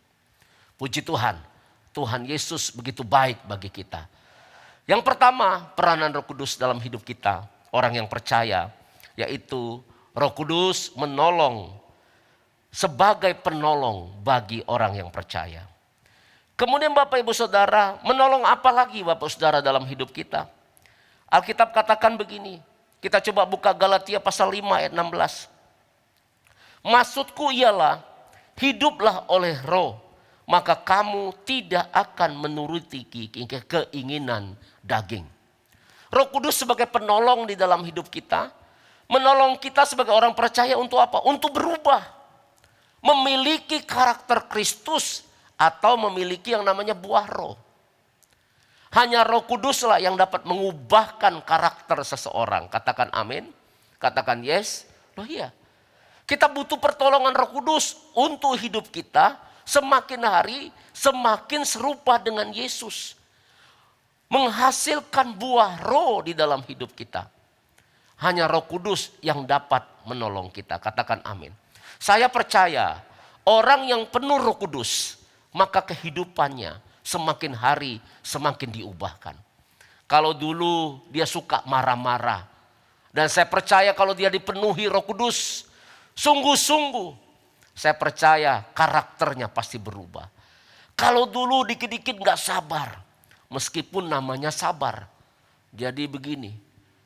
Puji Tuhan. Tuhan Yesus begitu baik bagi kita. Yang pertama, peranan Roh Kudus dalam hidup kita. Orang yang percaya. Yaitu Roh Kudus menolong. Sebagai penolong bagi orang yang percaya. Kemudian Bapak Ibu Saudara, menolong apa lagi Bapak Saudara dalam hidup kita? Alkitab katakan begini, kita coba buka Galatia pasal 5 ayat 16. Maksudku ialah, hiduplah oleh roh, maka kamu tidak akan menuruti keinginan daging. Roh Kudus sebagai penolong di dalam hidup kita, menolong kita sebagai orang percaya untuk apa? Untuk berubah, memiliki karakter Kristus, atau memiliki yang namanya buah roh. Hanya Roh Kuduslah yang dapat mengubahkan karakter seseorang. Katakan amin. Katakan yes. Loh iya. Kita butuh pertolongan Roh Kudus untuk hidup kita. Semakin hari semakin serupa dengan Yesus. Menghasilkan buah roh di dalam hidup kita. Hanya Roh Kudus yang dapat menolong kita. Katakan amin. Saya percaya orang yang penuh Roh Kudus, maka kehidupannya semakin hari semakin diubahkan. Kalau dulu dia suka marah-marah. Dan saya percaya kalau dia dipenuhi Roh Kudus, sungguh-sungguh saya percaya karakternya pasti berubah. Kalau dulu dikit-dikit gak sabar, meskipun namanya sabar. Jadi begini,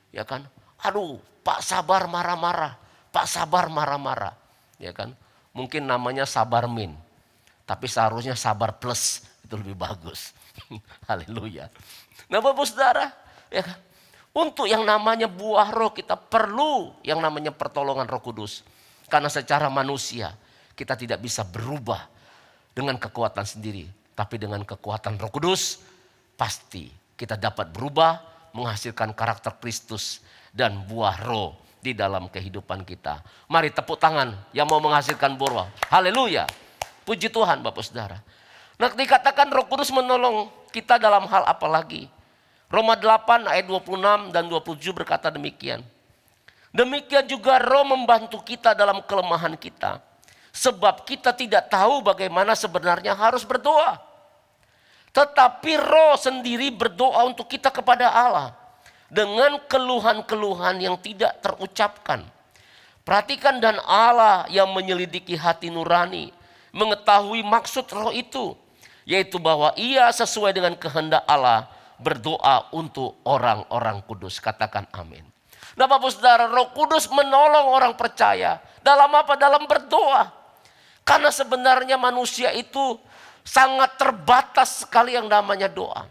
ya kan? Aduh, Pak Sabar marah-marah, Pak Sabar marah-marah. Ya kan? Mungkin namanya sabar min. Tapi seharusnya sabar plus, itu lebih bagus. Haleluya. Nah Bapak Saudara, ya kan? Untuk yang namanya buah roh kita perlu yang namanya pertolongan Roh Kudus. Karena secara manusia kita tidak bisa berubah dengan kekuatan sendiri. Tapi dengan kekuatan Roh Kudus pasti kita dapat berubah, menghasilkan karakter Kristus dan buah roh di dalam kehidupan kita. Mari tepuk tangan yang mau menghasilkan berbuah. Haleluya. Puji Tuhan Bapak Saudara. Nah, dikatakan Roh Kudus menolong kita dalam hal apa lagi? Roma 8 ayat 26 dan 27 berkata demikian. Demikian juga Roh membantu kita dalam kelemahan kita. Sebab kita tidak tahu bagaimana sebenarnya harus berdoa. Tetapi Roh sendiri berdoa untuk kita kepada Allah dengan keluhan-keluhan yang tidak terucapkan. Perhatikan, dan Allah yang menyelidiki hati nurani mengetahui maksud Roh itu, yaitu bahwa ia sesuai dengan kehendak Allah berdoa untuk orang-orang kudus. Katakan amin. Nah Bapak Saudara, Roh Kudus menolong orang percaya dalam apa? Dalam berdoa. Karena sebenarnya manusia itu sangat terbatas sekali yang namanya doa.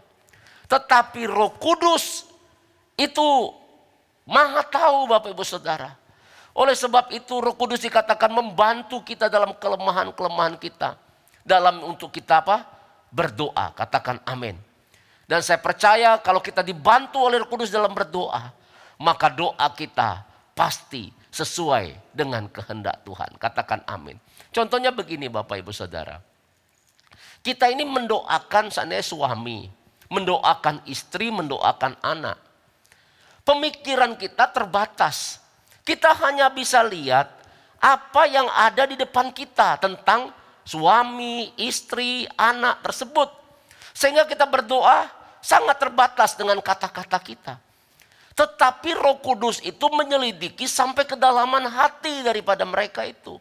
Tetapi Roh Kudus itu Maha tahu Bapak Ibu Saudara. Oleh sebab itu Roh Kudus dikatakan membantu kita dalam kelemahan-kelemahan kita. Dalam untuk kita apa? Berdoa. Katakan amin. Dan saya percaya kalau kita dibantu oleh Roh Kudus dalam berdoa, maka doa kita pasti sesuai dengan kehendak Tuhan. Katakan amin. Contohnya begini Bapak Ibu Saudara. Kita ini mendoakan seandainya suami, mendoakan istri, mendoakan anak. Pemikiran kita terbatas. Kita hanya bisa lihat apa yang ada di depan kita tentang suami, istri, anak tersebut. Sehingga kita berdoa sangat terbatas dengan kata-kata kita. Tetapi Roh Kudus itu menyelidiki sampai kedalaman hati daripada mereka itu.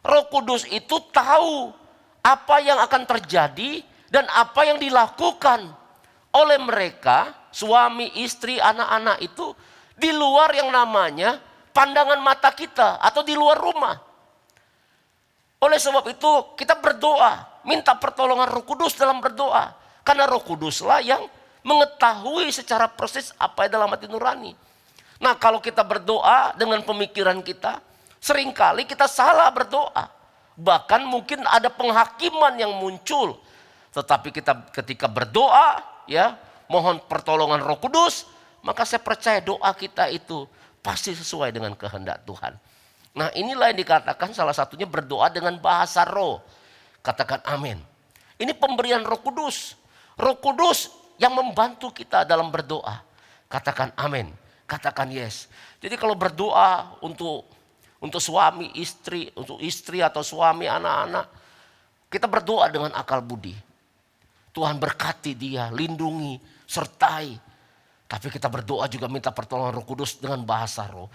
Roh Kudus itu tahu apa yang akan terjadi dan apa yang dilakukan oleh mereka, suami, istri, anak-anak itu di luar yang namanya pandangan mata kita atau di luar rumah. Oleh sebab itu kita berdoa, minta pertolongan Roh Kudus dalam berdoa. Karena Roh Kuduslah yang mengetahui secara persis apa yang dalam hati nurani. Nah kalau kita berdoa dengan pemikiran kita, seringkali kita salah berdoa. Bahkan mungkin ada penghakiman yang muncul. Tetapi kita ketika berdoa, ya mohon pertolongan Roh Kudus, maka saya percaya doa kita itu pasti sesuai dengan kehendak Tuhan. Nah inilah yang dikatakan salah satunya berdoa dengan bahasa roh. Katakan amin. Ini pemberian Roh Kudus. Roh Kudus yang membantu kita dalam berdoa. Katakan amin. Katakan yes. Jadi kalau berdoa untuk suami, istri, untuk istri atau suami, anak-anak, kita berdoa dengan akal budi. Tuhan berkati dia, lindungi, sertai. Tapi kita berdoa juga minta pertolongan Roh Kudus dengan bahasa roh.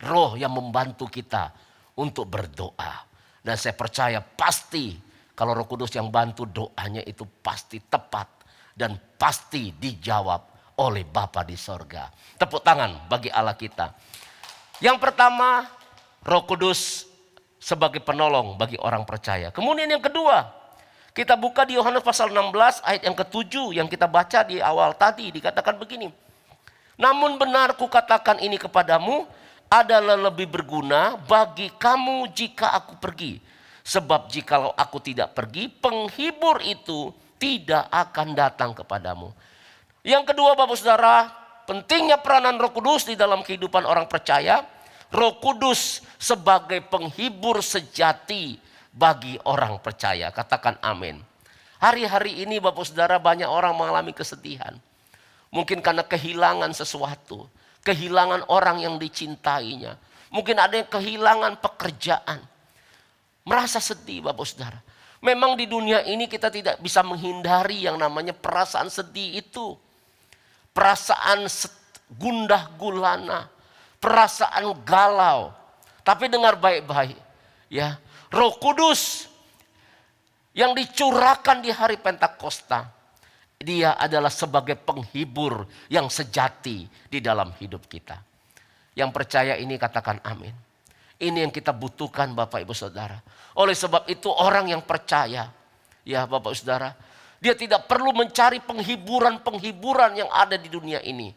Roh yang membantu kita untuk berdoa. Dan saya percaya pasti kalau Roh Kudus yang bantu, doanya itu pasti tepat dan pasti dijawab oleh Bapa di sorga. Tepuk tangan bagi Allah kita. Yang pertama, Roh Kudus sebagai penolong bagi orang percaya. Kemudian yang kedua, kita buka di Yohanes pasal 16 ayat yang ke-7 yang kita baca di awal tadi, dikatakan begini. Namun benar kukatakan ini kepadamu, adalah lebih berguna bagi kamu jika aku pergi. Sebab jikalau aku tidak pergi, penghibur itu tidak akan datang kepadamu. Yang kedua Bapak Saudara, pentingnya peranan Roh Kudus di dalam kehidupan orang percaya. Roh Kudus sebagai penghibur sejati bagi orang percaya. Katakan amin. Hari-hari ini Bapak Saudara banyak orang mengalami kesedihan. Mungkin karena kehilangan sesuatu. Kehilangan orang yang dicintainya. Mungkin ada yang kehilangan pekerjaan. Merasa sedih Bapak Saudara. Memang di dunia ini kita tidak bisa menghindari yang namanya perasaan sedih itu. Perasaan gundah gulana. Perasaan galau. Tapi dengar baik-baik. Ya, Roh Kudus yang dicurahkan di hari Pentakosta, dia adalah sebagai penghibur yang sejati di dalam hidup kita. Yang percaya ini katakan amin. Ini yang kita butuhkan Bapak Ibu Saudara. Oleh sebab itu orang yang percaya, ya Bapak Saudara, dia tidak perlu mencari penghiburan-penghiburan yang ada di dunia ini.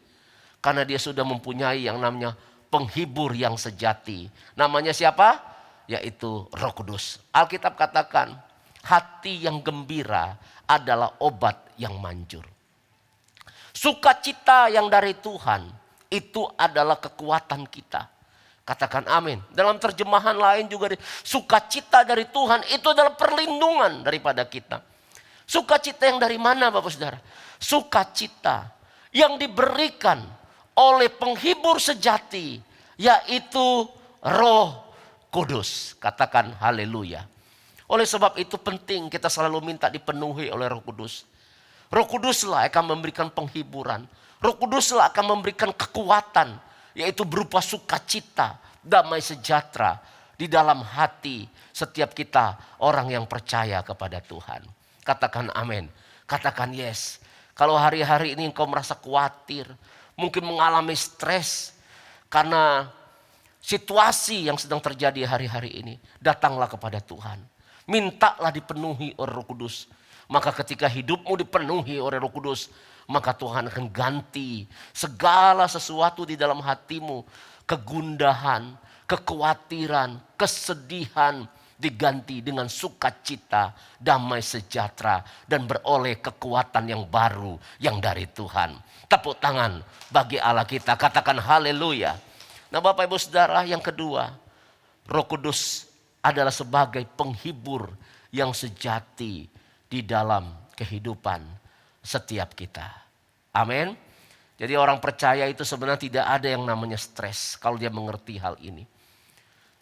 Karena dia sudah mempunyai yang namanya penghibur yang sejati. Namanya siapa? Yaitu Roh Kudus. Alkitab katakan, hati yang gembira adalah obat yang manjur. Sukacita yang dari Tuhan itu adalah kekuatan kita. Katakan amin. Dalam terjemahan lain juga, sukacita dari Tuhan itu adalah perlindungan daripada kita. Sukacita yang dari mana Bapak Saudara? Sukacita yang diberikan oleh penghibur sejati, yaitu Roh Kudus. Katakan haleluya. Oleh sebab itu penting kita selalu minta dipenuhi oleh Roh Kudus. Roh Kuduslah akan memberikan penghiburan. Roh Kuduslah akan memberikan kekuatan, yaitu berupa sukacita, damai sejahtera di dalam hati setiap kita orang yang percaya kepada Tuhan. Katakan amin. Katakan yes. Kalau hari-hari ini engkau merasa khawatir, mungkin mengalami stres karena situasi yang sedang terjadi hari-hari ini, datanglah kepada Tuhan. Mintalah dipenuhi oleh Roh Kudus. Maka ketika hidupmu dipenuhi oleh Roh Kudus, maka Tuhan akan ganti segala sesuatu di dalam hatimu. Kegundahan, kekhawatiran, kesedihan diganti dengan sukacita, damai sejahtera, dan beroleh kekuatan yang baru yang dari Tuhan. Tepuk tangan bagi Allah kita, katakan haleluya. Nah Bapak Ibu Saudara, yang kedua, Roh Kudus adalah sebagai penghibur yang sejati di dalam kehidupan setiap kita. Amin. Jadi orang percaya itu sebenarnya tidak ada yang namanya stres kalau dia mengerti hal ini.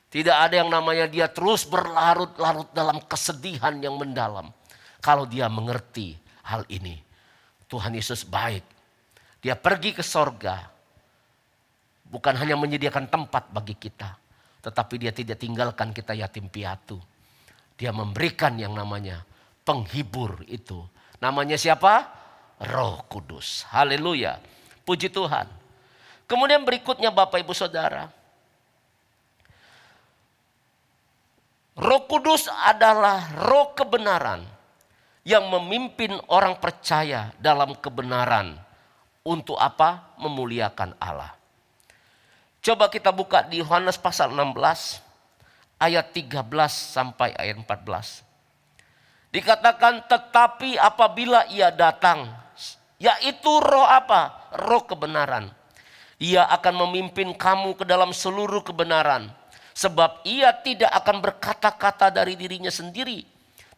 Tidak ada yang namanya dia terus berlarut-larut dalam kesedihan yang mendalam kalau dia mengerti hal ini. Tuhan Yesus baik. Dia pergi ke sorga. Bukan hanya menyediakan tempat bagi kita, tetapi dia tidak tinggalkan kita yatim piatu. Dia memberikan yang namanya penghibur itu. Namanya siapa? Roh Kudus. Haleluya. Puji Tuhan. Kemudian berikutnya Bapak Ibu Saudara. Roh Kudus adalah roh kebenaran yang memimpin orang percaya dalam kebenaran. Untuk apa? Memuliakan Allah. Coba kita buka di Yohanes pasal 16 ayat 13 sampai ayat 14. Dikatakan tetapi apabila ia datang, yaitu roh apa? Roh kebenaran. Ia akan memimpin kamu ke dalam seluruh kebenaran. Sebab ia tidak akan berkata-kata dari dirinya sendiri.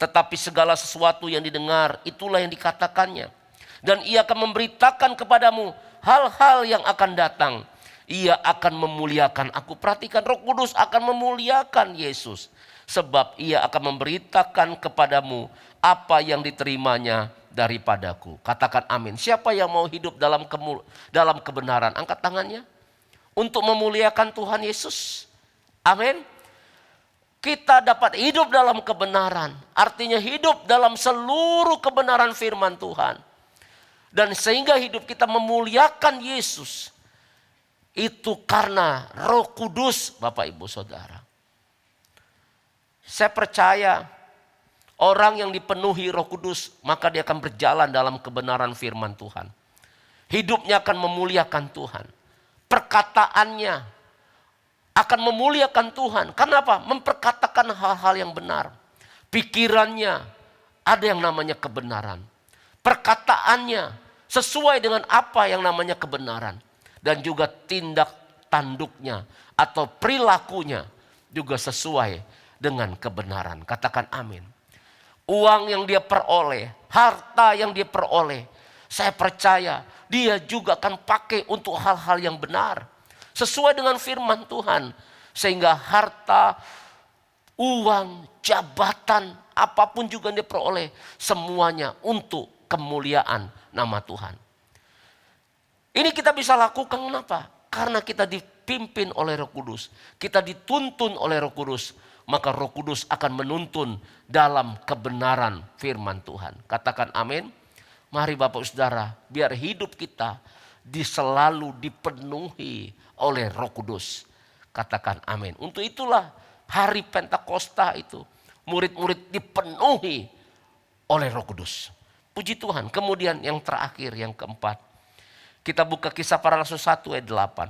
Tetapi segala sesuatu yang didengar itulah yang dikatakannya. Dan ia akan memberitakan kepadamu hal-hal yang akan datang. Ia akan memuliakan aku. Perhatikan, Roh Kudus akan memuliakan Yesus. Sebab ia akan memberitakan kepadamu apa yang diterimanya daripadaku. Katakan amin. Siapa yang mau hidup dalam kebenaran? Angkat tangannya. Untuk memuliakan Tuhan Yesus. Amin. Kita dapat hidup dalam kebenaran. Artinya hidup dalam seluruh kebenaran firman Tuhan. Dan sehingga hidup kita memuliakan Yesus. Itu karena Roh Kudus, Bapak Ibu Saudara. Saya percaya orang yang dipenuhi Roh Kudus, maka dia akan berjalan dalam kebenaran firman Tuhan. Hidupnya akan memuliakan Tuhan. Perkataannya akan memuliakan Tuhan. Kenapa? Memperkatakan hal-hal yang benar. Pikirannya ada yang namanya kebenaran. Perkataannya sesuai dengan apa yang namanya kebenaran. Dan juga tindak tanduknya atau perilakunya juga sesuai dengan kebenaran. Katakan amin. Uang yang dia peroleh, harta yang dia peroleh, saya percaya dia juga akan pakai untuk hal-hal yang benar. Sesuai dengan firman Tuhan. Sehingga harta, uang, jabatan, apapun juga yang dia peroleh, semuanya untuk kemuliaan nama Tuhan. Ini kita bisa lakukan kenapa? Karena kita dipimpin oleh Roh Kudus. Kita dituntun oleh Roh Kudus. Maka Roh Kudus akan menuntun dalam kebenaran firman Tuhan. Katakan amin. Mari Bapak Saudara, biar hidup kita selalu dipenuhi oleh Roh Kudus. Katakan amin. Untuk itulah hari Pentakosta itu. Murid-murid dipenuhi oleh Roh Kudus. Puji Tuhan. Kemudian yang terakhir, yang keempat. Kita buka Kisah Para Rasul 1 ayat 8.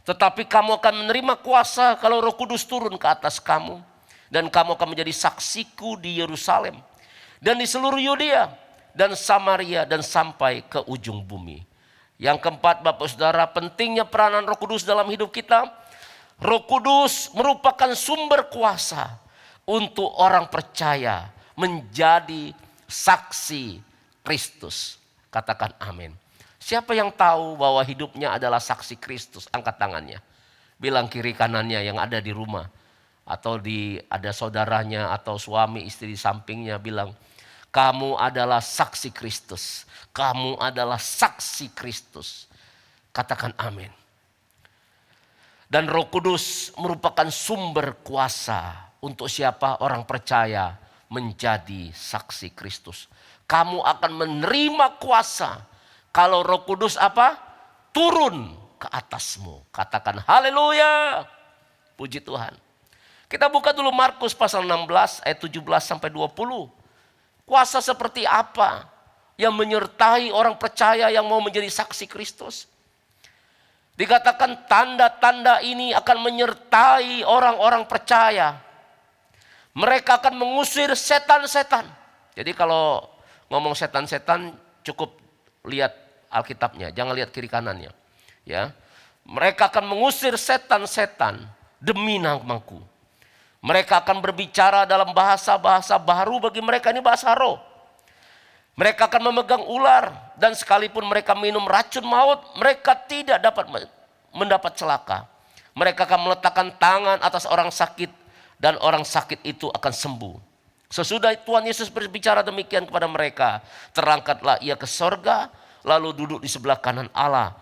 Tetapi kamu akan menerima kuasa kalau Roh Kudus turun ke atas kamu. Dan kamu akan menjadi saksiku di Yerusalem. Dan di seluruh Yudea dan Samaria dan sampai ke ujung bumi. Yang keempat, Bapak Saudara, pentingnya peranan Roh Kudus dalam hidup kita. Roh Kudus merupakan sumber kuasa untuk orang percaya menjadi saksi Kristus. Katakan amin. Siapa yang tahu bahwa hidupnya adalah saksi Kristus? Angkat tangannya. Bilang kiri kanannya yang ada di rumah. Atau ada saudaranya atau suami istri di sampingnya, bilang, kamu adalah saksi Kristus. Kamu adalah saksi Kristus. Katakan amin. Dan Roh Kudus merupakan sumber kuasa untuk siapa? Orang percaya menjadi saksi Kristus. Kamu akan menerima kuasa kalau Roh Kudus apa? Turun ke atasmu. Katakan haleluya. Puji Tuhan. Kita buka dulu Markus pasal 16 ayat 17 sampai 20. Kuasa seperti apa yang menyertai orang percaya yang mau menjadi saksi Kristus? Dikatakan tanda-tanda ini akan menyertai orang-orang percaya. Mereka akan mengusir setan-setan. Jadi kalau ngomong setan-setan cukup lihat Alkitabnya, jangan lihat kiri kanannya. Ya, mereka akan mengusir setan-setan demi namaku. Mereka akan berbicara dalam bahasa-bahasa baru bagi mereka, ini bahasa roh. Mereka akan memegang ular dan sekalipun mereka minum racun maut, mereka tidak dapat mendapat celaka. Mereka akan meletakkan tangan atas orang sakit dan orang sakit itu akan sembuh. Sesudah Tuhan Yesus berbicara demikian kepada mereka, terangkatlah ia ke sorga, lalu duduk di sebelah kanan Allah.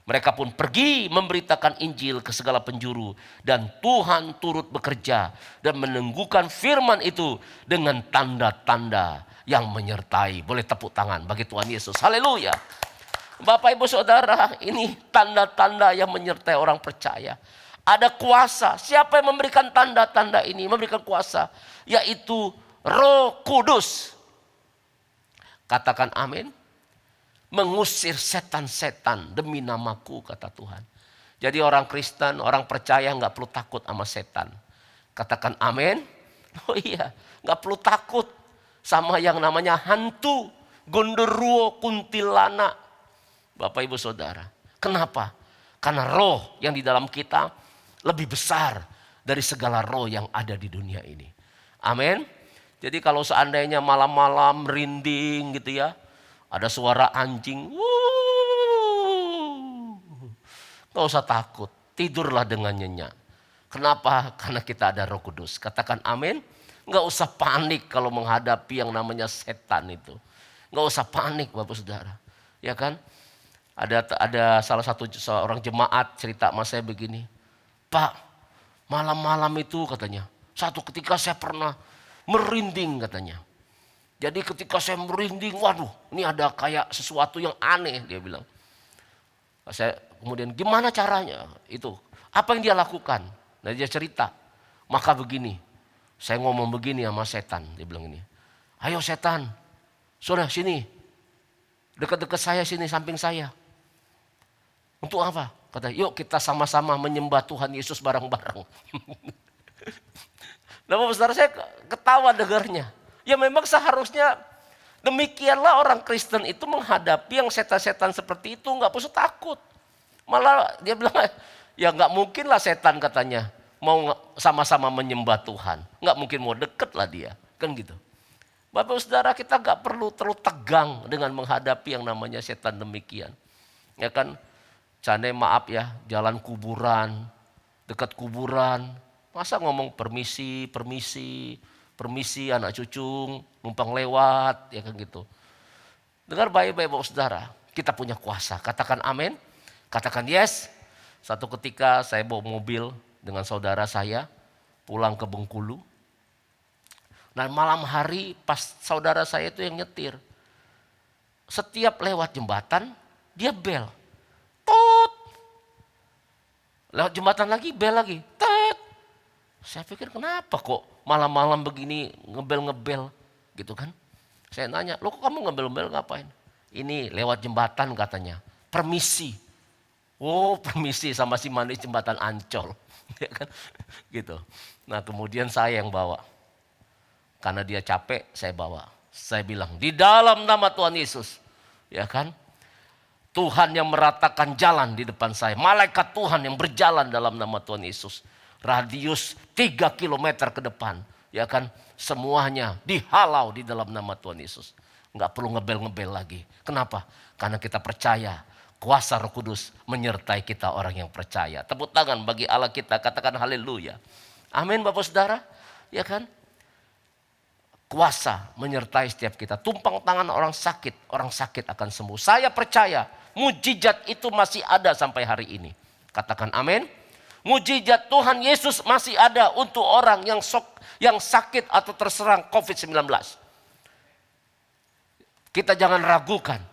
Mereka pun pergi memberitakan Injil ke segala penjuru. Dan Tuhan turut bekerja dan menenggukan firman itu dengan tanda-tanda yang menyertai. Boleh tepuk tangan bagi Tuhan Yesus. Haleluya. Bapak Ibu Saudara, ini tanda-tanda yang menyertai orang percaya. Ada kuasa. Siapa yang memberikan tanda-tanda ini? Memberikan kuasa. Yaitu Roh Kudus. Katakan amin. Mengusir setan-setan demi namaku, kata Tuhan. Jadi orang Kristen, orang percaya nggak perlu takut sama setan. Katakan amin. Oh iya, nggak perlu takut sama yang namanya hantu, gondoruo, kuntilanak. Bapak Ibu Saudara. Kenapa? Karena roh yang di dalam kita lebih besar dari segala roh yang ada di dunia ini. Amin. Jadi kalau seandainya malam-malam merinding gitu ya, ada suara anjing, gak usah takut, tidurlah dengan nyenyak. Kenapa? Karena kita ada Roh Kudus. Katakan amin. Gak usah panik kalau menghadapi yang namanya setan itu. Gak usah panik Bapak Saudara. Ya kan? Ada salah satu seorang jemaat cerita sama saya begini. Pak, malam-malam itu katanya, satu ketika saya pernah merinding katanya. Jadi ketika saya merinding, waduh ini ada kayak sesuatu yang aneh, dia bilang. Saya kemudian gimana caranya itu? Apa yang dia lakukan? Nah dia cerita, maka begini, saya ngomong begini sama setan, dia bilang ini. Ayo setan, sudah sini, dekat-dekat saya sini, samping saya. Untuk apa? Kata, yuk kita sama-sama menyembah Tuhan Yesus bareng-bareng. Nah Bapak Saudara, saya ketawa dengarnya. Ya memang seharusnya demikianlah orang Kristen itu menghadapi yang setan-setan seperti itu, nggak usah takut. Malah dia bilang, ya nggak mungkin lah setan katanya mau sama-sama menyembah Tuhan. Nggak mungkin mau deket lah dia, kan gitu. Bapak Saudara, kita nggak perlu terlalu tegang dengan menghadapi yang namanya setan demikian. Ya kan, Cane maaf ya, jalan kuburan, dekat kuburan, masa ngomong permisi, anak cucu numpang lewat, ya kan gitu. Dengar baik-baik Bapak Saudara, kita punya kuasa. Katakan amin, katakan yes. Satu ketika saya bawa mobil dengan saudara saya pulang ke Bengkulu. Dan malam hari pas saudara saya itu yang nyetir. Setiap lewat jembatan dia bel. Tut. Lewat jembatan lagi bel lagi. Tut. Saya pikir kenapa kok malam-malam begini ngebel-ngebel gitu kan. Saya nanya, lo kok kamu ngebel-ngebel ngapain? Ini lewat jembatan katanya, permisi. Oh permisi sama si manis jembatan Ancol. Ya kan? Gitu. Nah kemudian saya yang bawa. Karena dia capek saya bawa. Saya bilang di dalam nama Tuhan Yesus. Ya kan. Tuhan yang meratakan jalan di depan saya. Malaikat Tuhan yang berjalan dalam nama Tuhan Yesus. Radius 3 kilometer ke depan. Ya kan, semuanya dihalau di dalam nama Tuhan Yesus. Enggak perlu ngebel-ngebel lagi. Kenapa? Karena kita percaya kuasa Roh Kudus menyertai kita orang yang percaya. Tepuk tangan bagi Allah kita, katakan haleluya. Amin Bapak Saudara. Ya kan? Kuasa menyertai setiap kita. Tumpang tangan orang sakit akan sembuh. Saya percaya mujizat itu masih ada sampai hari ini. Katakan amin. Mujizat Tuhan Yesus masih ada untuk orang yang sakit atau terserang COVID-19. Kita jangan ragukan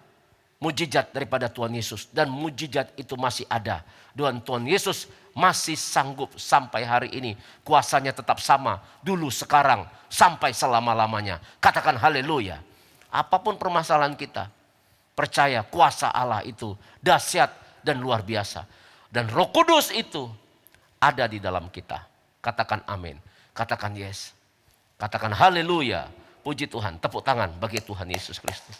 mujizat daripada Tuhan Yesus. Dan mujizat itu masih ada. Dan Tuhan Yesus masih sanggup sampai hari ini. Kuasanya tetap sama. Dulu, sekarang, sampai selama-lamanya. Katakan haleluya. Apapun permasalahan kita, percaya kuasa Allah itu dahsyat dan luar biasa. Dan Roh Kudus itu ada di dalam kita. Katakan amin. Katakan yes. Katakan haleluya. Puji Tuhan. Tepuk tangan bagi Tuhan Yesus Kristus.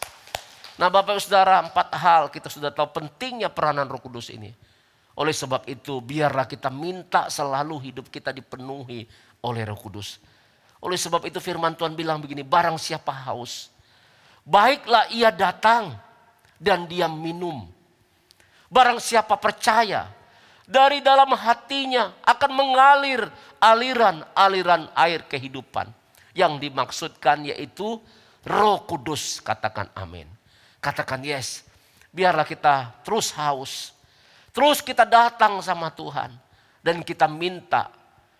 Nah Bapak Saudara, 4 hal kita sudah tahu pentingnya peranan Roh Kudus ini. Oleh sebab itu biarlah kita minta selalu hidup kita dipenuhi oleh Roh Kudus. Oleh sebab itu firman Tuhan bilang begini, barang siapa haus, baiklah ia datang dan dia minum. Barang siapa percaya, dari dalam hatinya akan mengalir aliran-aliran air kehidupan. Yang dimaksudkan yaitu Roh Kudus. Katakan amin. Katakan yes. Biarlah kita terus haus. Terus kita datang sama Tuhan. Dan kita minta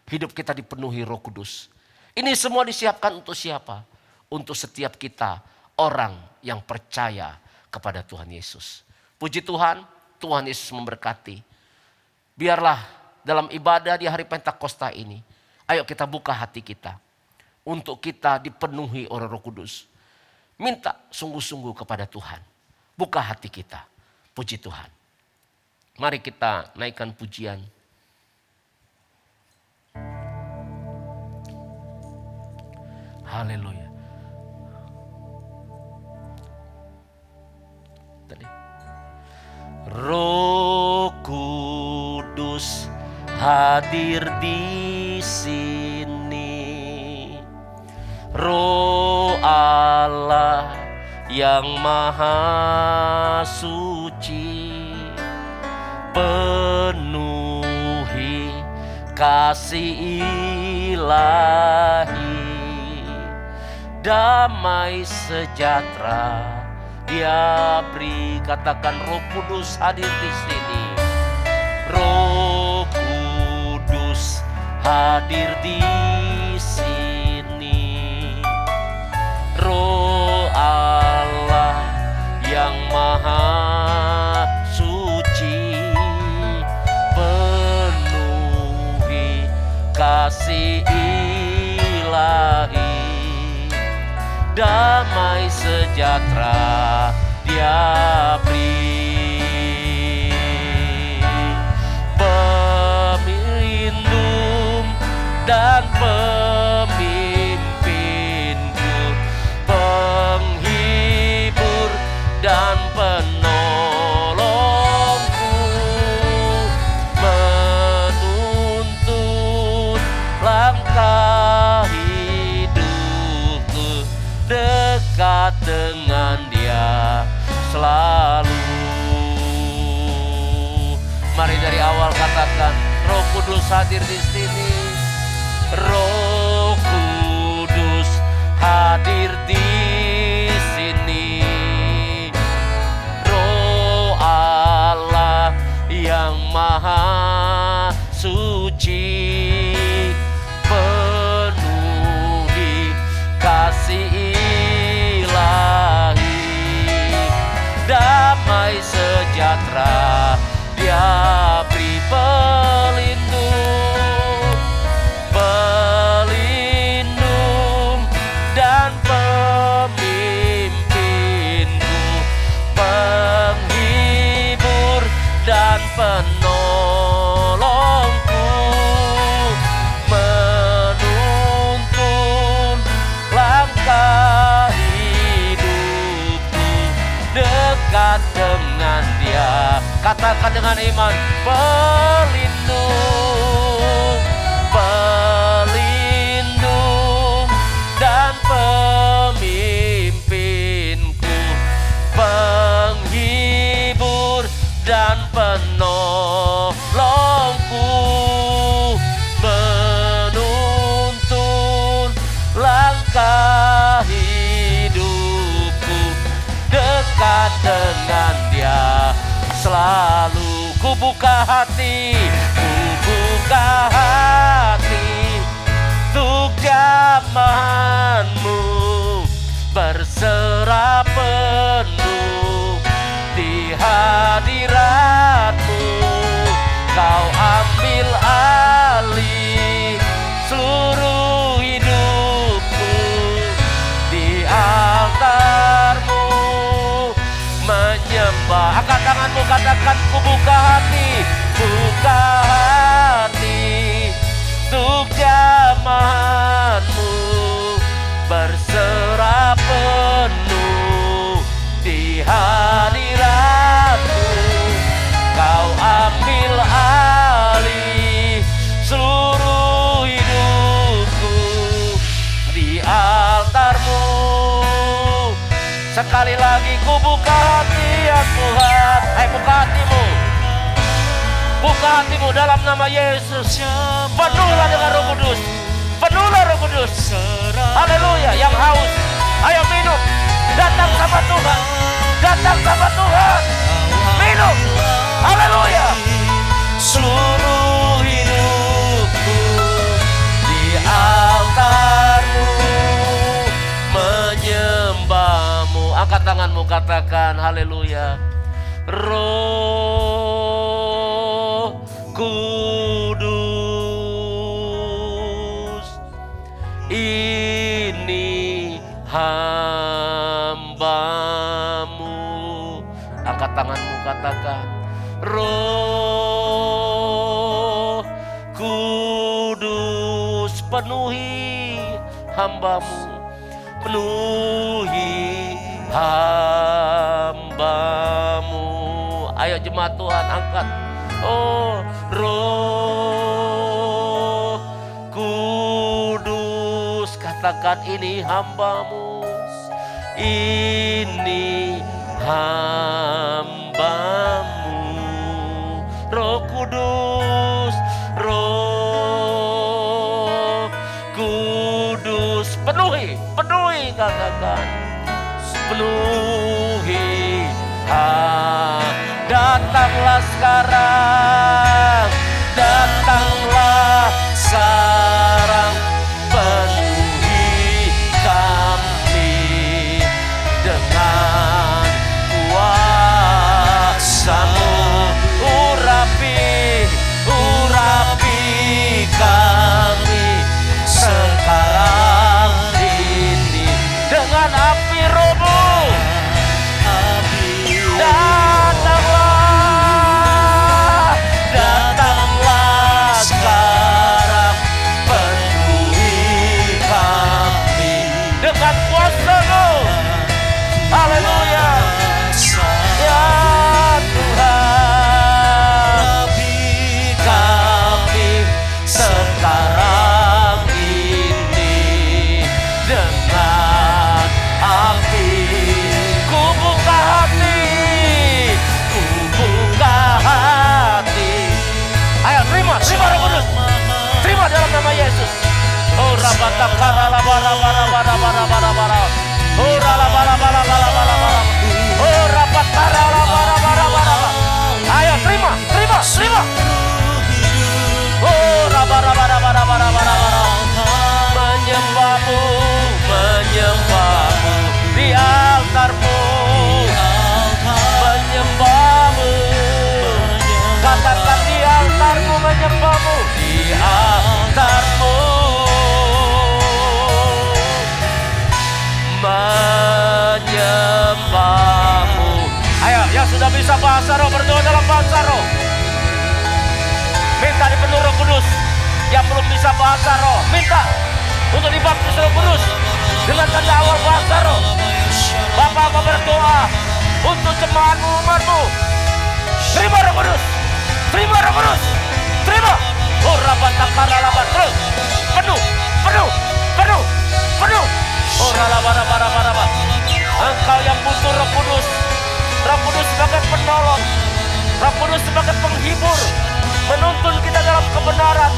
hidup kita dipenuhi Roh Kudus. Ini semua disiapkan untuk siapa? Untuk setiap kita, orang yang percaya kepada Tuhan Yesus. Puji Tuhan, Tuhan Yesus memberkati. Biarlah dalam ibadah di hari Pentakosta ini, ayo kita buka hati kita. Untuk kita dipenuhi oleh Roh Kudus. Minta sungguh-sungguh kepada Tuhan. Buka hati kita. Puji Tuhan. Mari kita naikkan pujian. Haleluya. Tadi. Roh Kudus hadir di sini. Roh Allah yang maha suci, penuhi kasih ilahi, damai sejahtera Dia beri. Katakan Roh Kudus hadir di sini. Roh Kudus hadir di sini. Roh Allah yang maha suci, penuhi kasih ilahi, damai sejahtera Dia beri. Pelindung dan pemimpinku, penghibur dan penolongku, menuntun langkah hidupku, dekat dengan Dia selalu. Mari dari awal katakan, Roh Kudus hadir di sini. Roh Kudus hadir di sini. Roh Allah yang maha suci, penuhi kasih ilahi, damai sejahtera Dia beri. Pelindung dan pemimpinku, penghibur dan penolongku, menuntun langkah hidupku, dekat dengan Dia Dia. Katakan dengan iman, pelindung, pelindung dan pemimpinku, penghibur dan penolongku, menuntun langkah hidupku, dekat dengan Dia selalu. Ku buka hati, ku buka hati untuk jamahanmu, berserah penuh di hadiratmu. Kau ambil alih seluruh hidupku, di altarmu menyembah. Angkat tanganmu, katakan, ku buka hati untuk jamahanmu, berserah penuh di hadiratmu. Kau ambil alih seluruh hidupku, di altarmu. Sekali lagi, ku buka hati ya Tuhan. Buka hatimu, buka hatimu dalam nama Yesus. Penuhlah dengan Roh Kudus, penuhlah Roh Kudus. Haleluya. Yang haus, ayo minum. Datang sama Tuhan, datang sama Tuhan. Minum. Haleluya. Seluruh hidupku di altarmu menyembahmu. Angkat tanganmu, katakan haleluya. Roh Kudus, ini hamba-Mu. Angkat tanganmu, katakan, Roh Kudus, penuhi hamba-Mu, penuhi hamba-Mu. Ayo jemaat Tuhan, angkat. Oh, Roh Kudus, katakan, ini hamba-Mu, ini hamba-Mu. Roh Kudus, Roh Kudus, penuhi, penuhi, katakan, penuhi. Datanglah sekarang, datanglah sekarang, penuhi kami dengan kuasa-Mu. Urapi, urapi kami sekarang ini dengan api Roh-Mu. Datanglah, datanglah sekarang, penuhi kami dengan kuasa-Mu. Haleluya. Ya Tuhan, kami sekarang ini dengan api. Ku buka hati, ku buka hati. Ayo terima, terima Roh Kudus, terima dalam nama Yesus. Oh rabatakara labara bara bara bara bara bara. Oh labara bara bara bara bara. Oh rabatara labara bara bara. Ayo terima, terima, terima. Oh labara bara bara bara bara bara. Menyembah-Mu, menyembah-Mu di altar-Mu, menyembah-Mu. Katakan, di altar-Mu, menyembah-Mu, di altar-Mu, menyembah-Mu. Ayo, yang sudah bisa bahasa roh, berdoa dalam bahasa roh. Minta dipenuhi Roh Kudus. Yang belum bisa bahasa roh, minta untuk dibaptis Roh Kudus dengan tanda awal bahasa roh. Bapak berdoa untuk jemaat-Mu, umat-Mu. Terima Roh Kudus. Terima Roh Kudus. Terima. Oh rabatakara labat. Terus. Penuh. Penuh. Penuh. Penuh. Oh ralabarabarabaraba. Engkau yang butuh Roh Kudus. Roh Kudus sebagai penolong. Roh Kudus sebagai penghibur. Menuntun kita dalam kebenaran.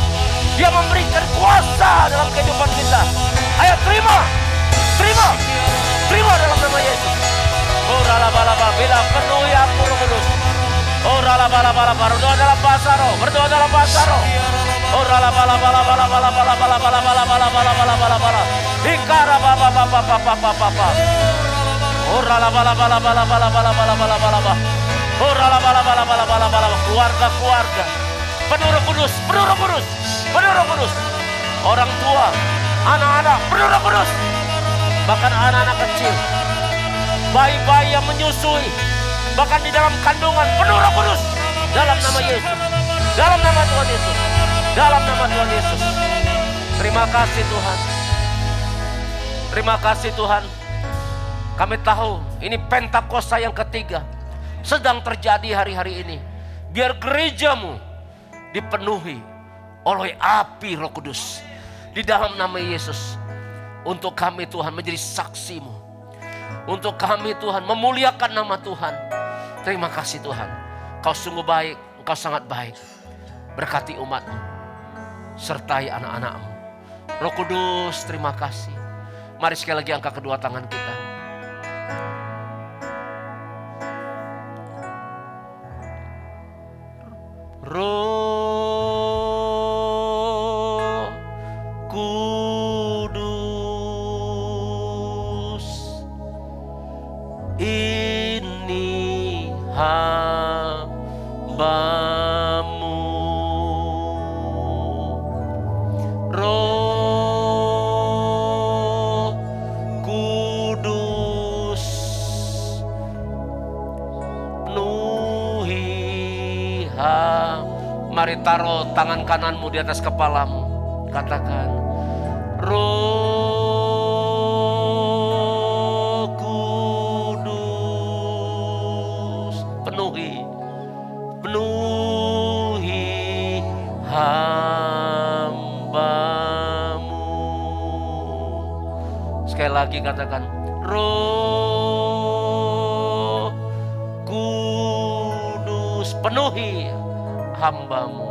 Dia memberikan kuasa dalam kehidupan kita. Ayo terima. Terima. Terima dalam nama Yesus. Oh ralabalaba. Bila penuhi aku Roh Kudus. Oh ralabalaba. Berdoa dalam bahasa roh. Berdoa dalam bahasa roh. Oh ralabalabalabalabalabalabalabalabalabalabalabalabalabalabala. Ikara baba baba baba baba. Oh ralabalabalabalabalabalabalabalabalabalaba. Oh ralabalabalabalabalabalaba. Keluarga-keluarga. Penuh Roh Kudus, penuh Roh Kudus, penuh Roh Kudus. Orang tua, anak-anak, penuh Roh Kudus. Bahkan anak-anak kecil, bayi-bayi yang menyusui, bahkan di dalam kandungan, penuh Roh Kudus. Dalam nama Yesus, dalam nama Tuhan Yesus, dalam nama Tuhan Yesus. Terima kasih Tuhan. Terima kasih Tuhan. Kami tahu ini Pentakosta yang ketiga sedang terjadi hari-hari ini. Biar gerejamu dipenuhi oleh api Roh Kudus di dalam nama Yesus. Untuk kami Tuhan menjadi saksimu. Untuk kami Tuhan memuliakan nama Tuhan. Terima kasih Tuhan. Kau sungguh baik, Engkau sangat baik. Berkati umatmu, sertai anak-anakmu. Roh Kudus terima kasih. Mari sekali lagi angkat kedua tangan kita. Roh Kudus, ini hamba-Mu. Roh Kudus, penuhi Mari taruh tangan kananmu di atas kepalamu. Katakan, Roh Kudus, penuhi hamba-Mu. Sekali lagi katakan, Roh Kudus, penuhi hamba-Mu.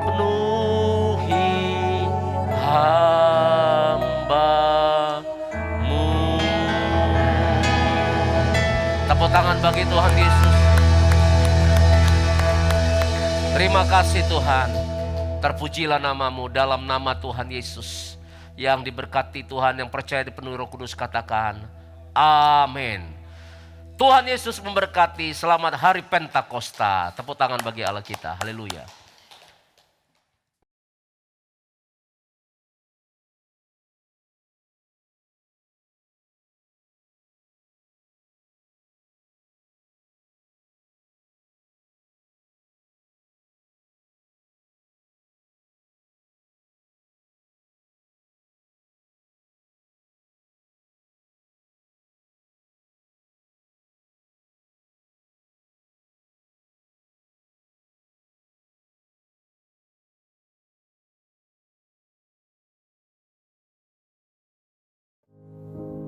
Penuhi hamba-Mu. Tepuk tangan bagi Tuhan Yesus. Terima kasih Tuhan. Terpujilah nama-Mu dalam nama Tuhan Yesus. Yang diberkati Tuhan, yang percaya dipenuhi Roh Kudus katakan, amin. Tuhan Yesus memberkati. Selamat hari Pentakosta. Tepuk tangan bagi Allah kita. Haleluya.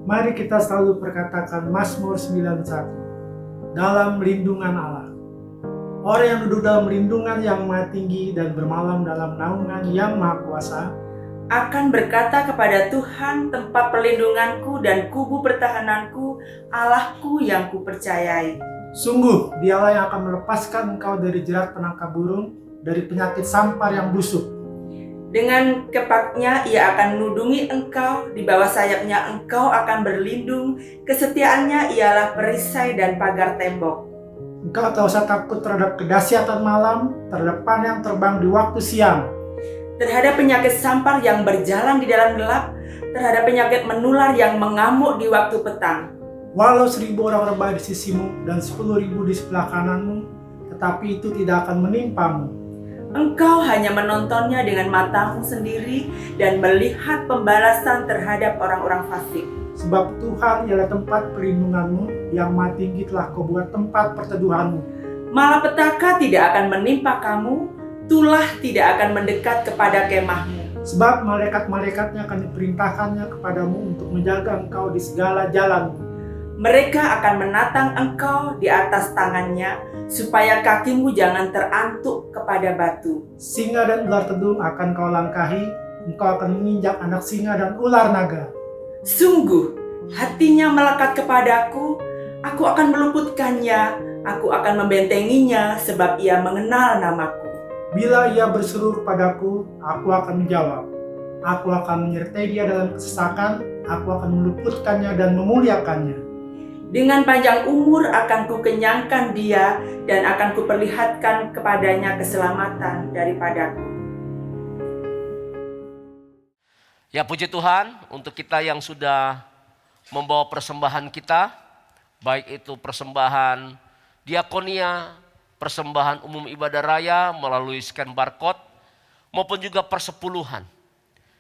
Mari kita selalu perkatakan Mazmur 91. Dalam lindungan Allah. Orang yang duduk dalam lindungan yang maha tinggi dan bermalam dalam naungan yang maha kuasa akan berkata kepada Tuhan, tempat perlindunganku dan kubu pertahananku, Allahku yang kupercayai. Sungguh dialah yang akan melepaskan engkau dari jerat penangkap burung, dari penyakit sampar yang busuk. Dengan kepaknya ia akan melindungi engkau, di bawah sayapnya engkau akan berlindung, kesetiaannya ialah perisai dan pagar tembok. Engkau tak usah takut terhadap kedahsyatan malam, terhadap panah yang terbang di waktu siang, terhadap penyakit sampar yang berjalan di dalam gelap, terhadap penyakit menular yang mengamuk di waktu petang. Walau 1000 orang rebah di sisimu dan 10.000 di sebelah kananmu, tetapi itu tidak akan menimpamu. Engkau hanya menontonnya dengan matamu sendiri dan melihat pembalasan terhadap orang-orang fasik. Sebab Tuhan ialah tempat perlindunganmu, yang maha tinggi telah kau buat tempat perteduhanmu. Malapetaka tidak akan menimpa kamu, tulah tidak akan mendekat kepada kemahmu. Sebab malaikat-malaikatnya akan diperintahkannya kepadamu untuk menjaga engkau di segala jalanmu. Mereka akan menatang engkau di atas tangannya, supaya kakimu jangan terantuk kepada batu. Singa dan ular tedung akan kau langkahi, engkau akan menginjak anak singa dan ular naga. Sungguh, hatinya melekat kepadaku, aku akan meluputkannya, aku akan membentenginya sebab ia mengenal namaku. Bila ia berseru kepadaku, aku akan menjawab. Aku akan menyertai dia dalam kesesakan, aku akan meluputkannya dan memuliakannya. Dengan panjang umur akan kukenyangkan dia dan akan kuperlihatkan kepadanya keselamatan daripadaku. Ya puji Tuhan untuk kita yang sudah membawa persembahan kita, baik itu persembahan diakonia, persembahan umum ibadah raya melalui scan barcode, maupun juga persepuluhan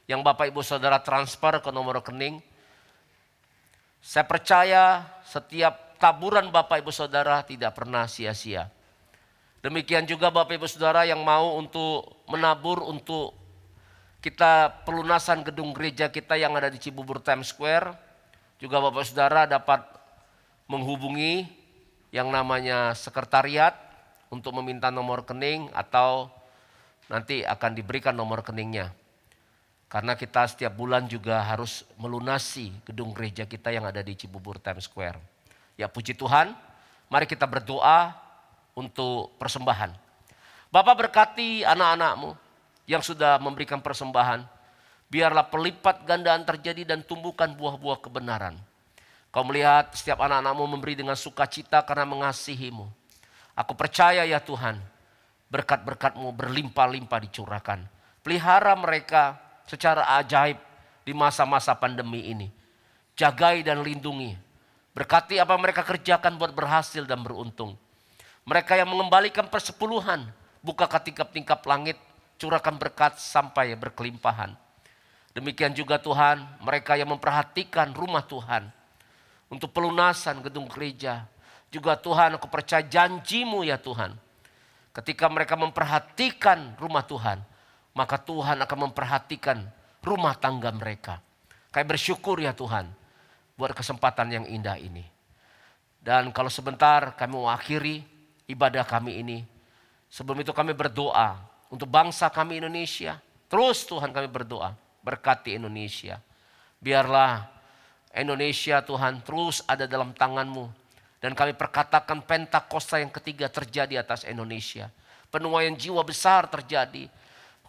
yang Bapak Ibu Saudara transfer ke nomor rekening. Saya percaya setiap taburan Bapak Ibu Saudara tidak pernah sia-sia. Demikian juga Bapak Ibu Saudara yang mau untuk menabur untuk kita pelunasan gedung gereja kita yang ada di Cibubur Times Square. Juga Bapak Saudara dapat menghubungi yang namanya sekretariat untuk meminta nomor rekening atau nanti akan diberikan nomor rekeningnya. Karena kita setiap bulan juga harus melunasi gedung gereja kita yang ada di Cibubur Times Square. Ya puji Tuhan, mari kita berdoa untuk persembahan. Bapak berkati anak-anakmu yang sudah memberikan persembahan. Biarlah pelipat gandaan terjadi dan tumbuhkan buah-buah kebenaran. Kau melihat setiap anak-anakmu memberi dengan sukacita karena mengasihimu. Aku percaya ya Tuhan, berkat-berkat-Mu berlimpah-limpah dicurahkan. Pelihara mereka secara ajaib di masa-masa pandemi ini. Jagai dan lindungi. Berkati apa mereka kerjakan buat berhasil dan beruntung. Mereka yang mengembalikan persepuluhan, bukakan tingkap-tingkap langit, curahkan berkat sampai berkelimpahan. Demikian juga Tuhan, mereka yang memperhatikan rumah Tuhan untuk pelunasan gedung gereja. Juga Tuhan, aku percaya janji-Mu ya Tuhan. Ketika mereka memperhatikan rumah Tuhan, maka Tuhan akan memperhatikan rumah tangga mereka. Kami bersyukur ya Tuhan buat kesempatan yang indah ini. Dan kalau sebentar kami mau akhiri ibadah kami ini. Sebelum itu kami berdoa untuk bangsa kami Indonesia. Terus Tuhan kami berdoa, berkati Indonesia. Biarlah Indonesia Tuhan terus ada dalam tangan-Mu. Dan kami perkatakan Pentakosta yang ketiga terjadi atas Indonesia. Penuaian jiwa besar terjadi.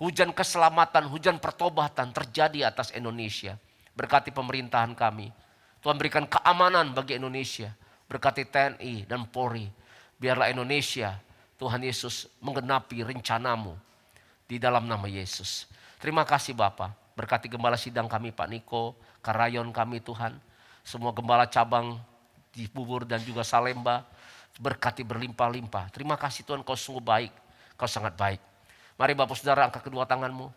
Hujan keselamatan, hujan pertobatan terjadi atas Indonesia. Berkati pemerintahan kami. Tuhan berikan keamanan bagi Indonesia. Berkati TNI dan Polri. Biarlah Indonesia, Tuhan Yesus menggenapi rencana-Mu. Di dalam nama Yesus. Terima kasih Bapak. Berkati gembala sidang kami Pak Niko, Karayon kami Tuhan. Semua gembala cabang di Bubur dan juga Salemba. Berkati berlimpah-limpah. Terima kasih Tuhan, Kau sungguh baik. Kau sangat baik. Mari Bapak Saudara angkat kedua tangan-Mu.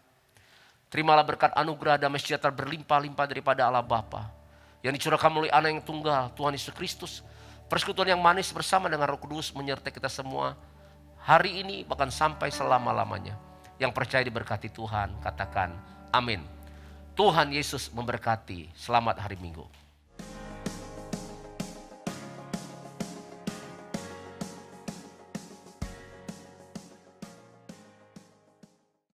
Terimalah berkat anugerah damai sejahtera berlimpah-limpah daripada Allah Bapa. Yang dicurahkan melalui Anak yang tunggal, Tuhan Yesus Kristus. Persekutuan yang manis bersama dengan Roh Kudus menyertai kita semua. Hari ini bahkan sampai selama-lamanya. Yang percaya diberkati Tuhan, katakan amin. Tuhan Yesus memberkati. Selamat hari Minggu.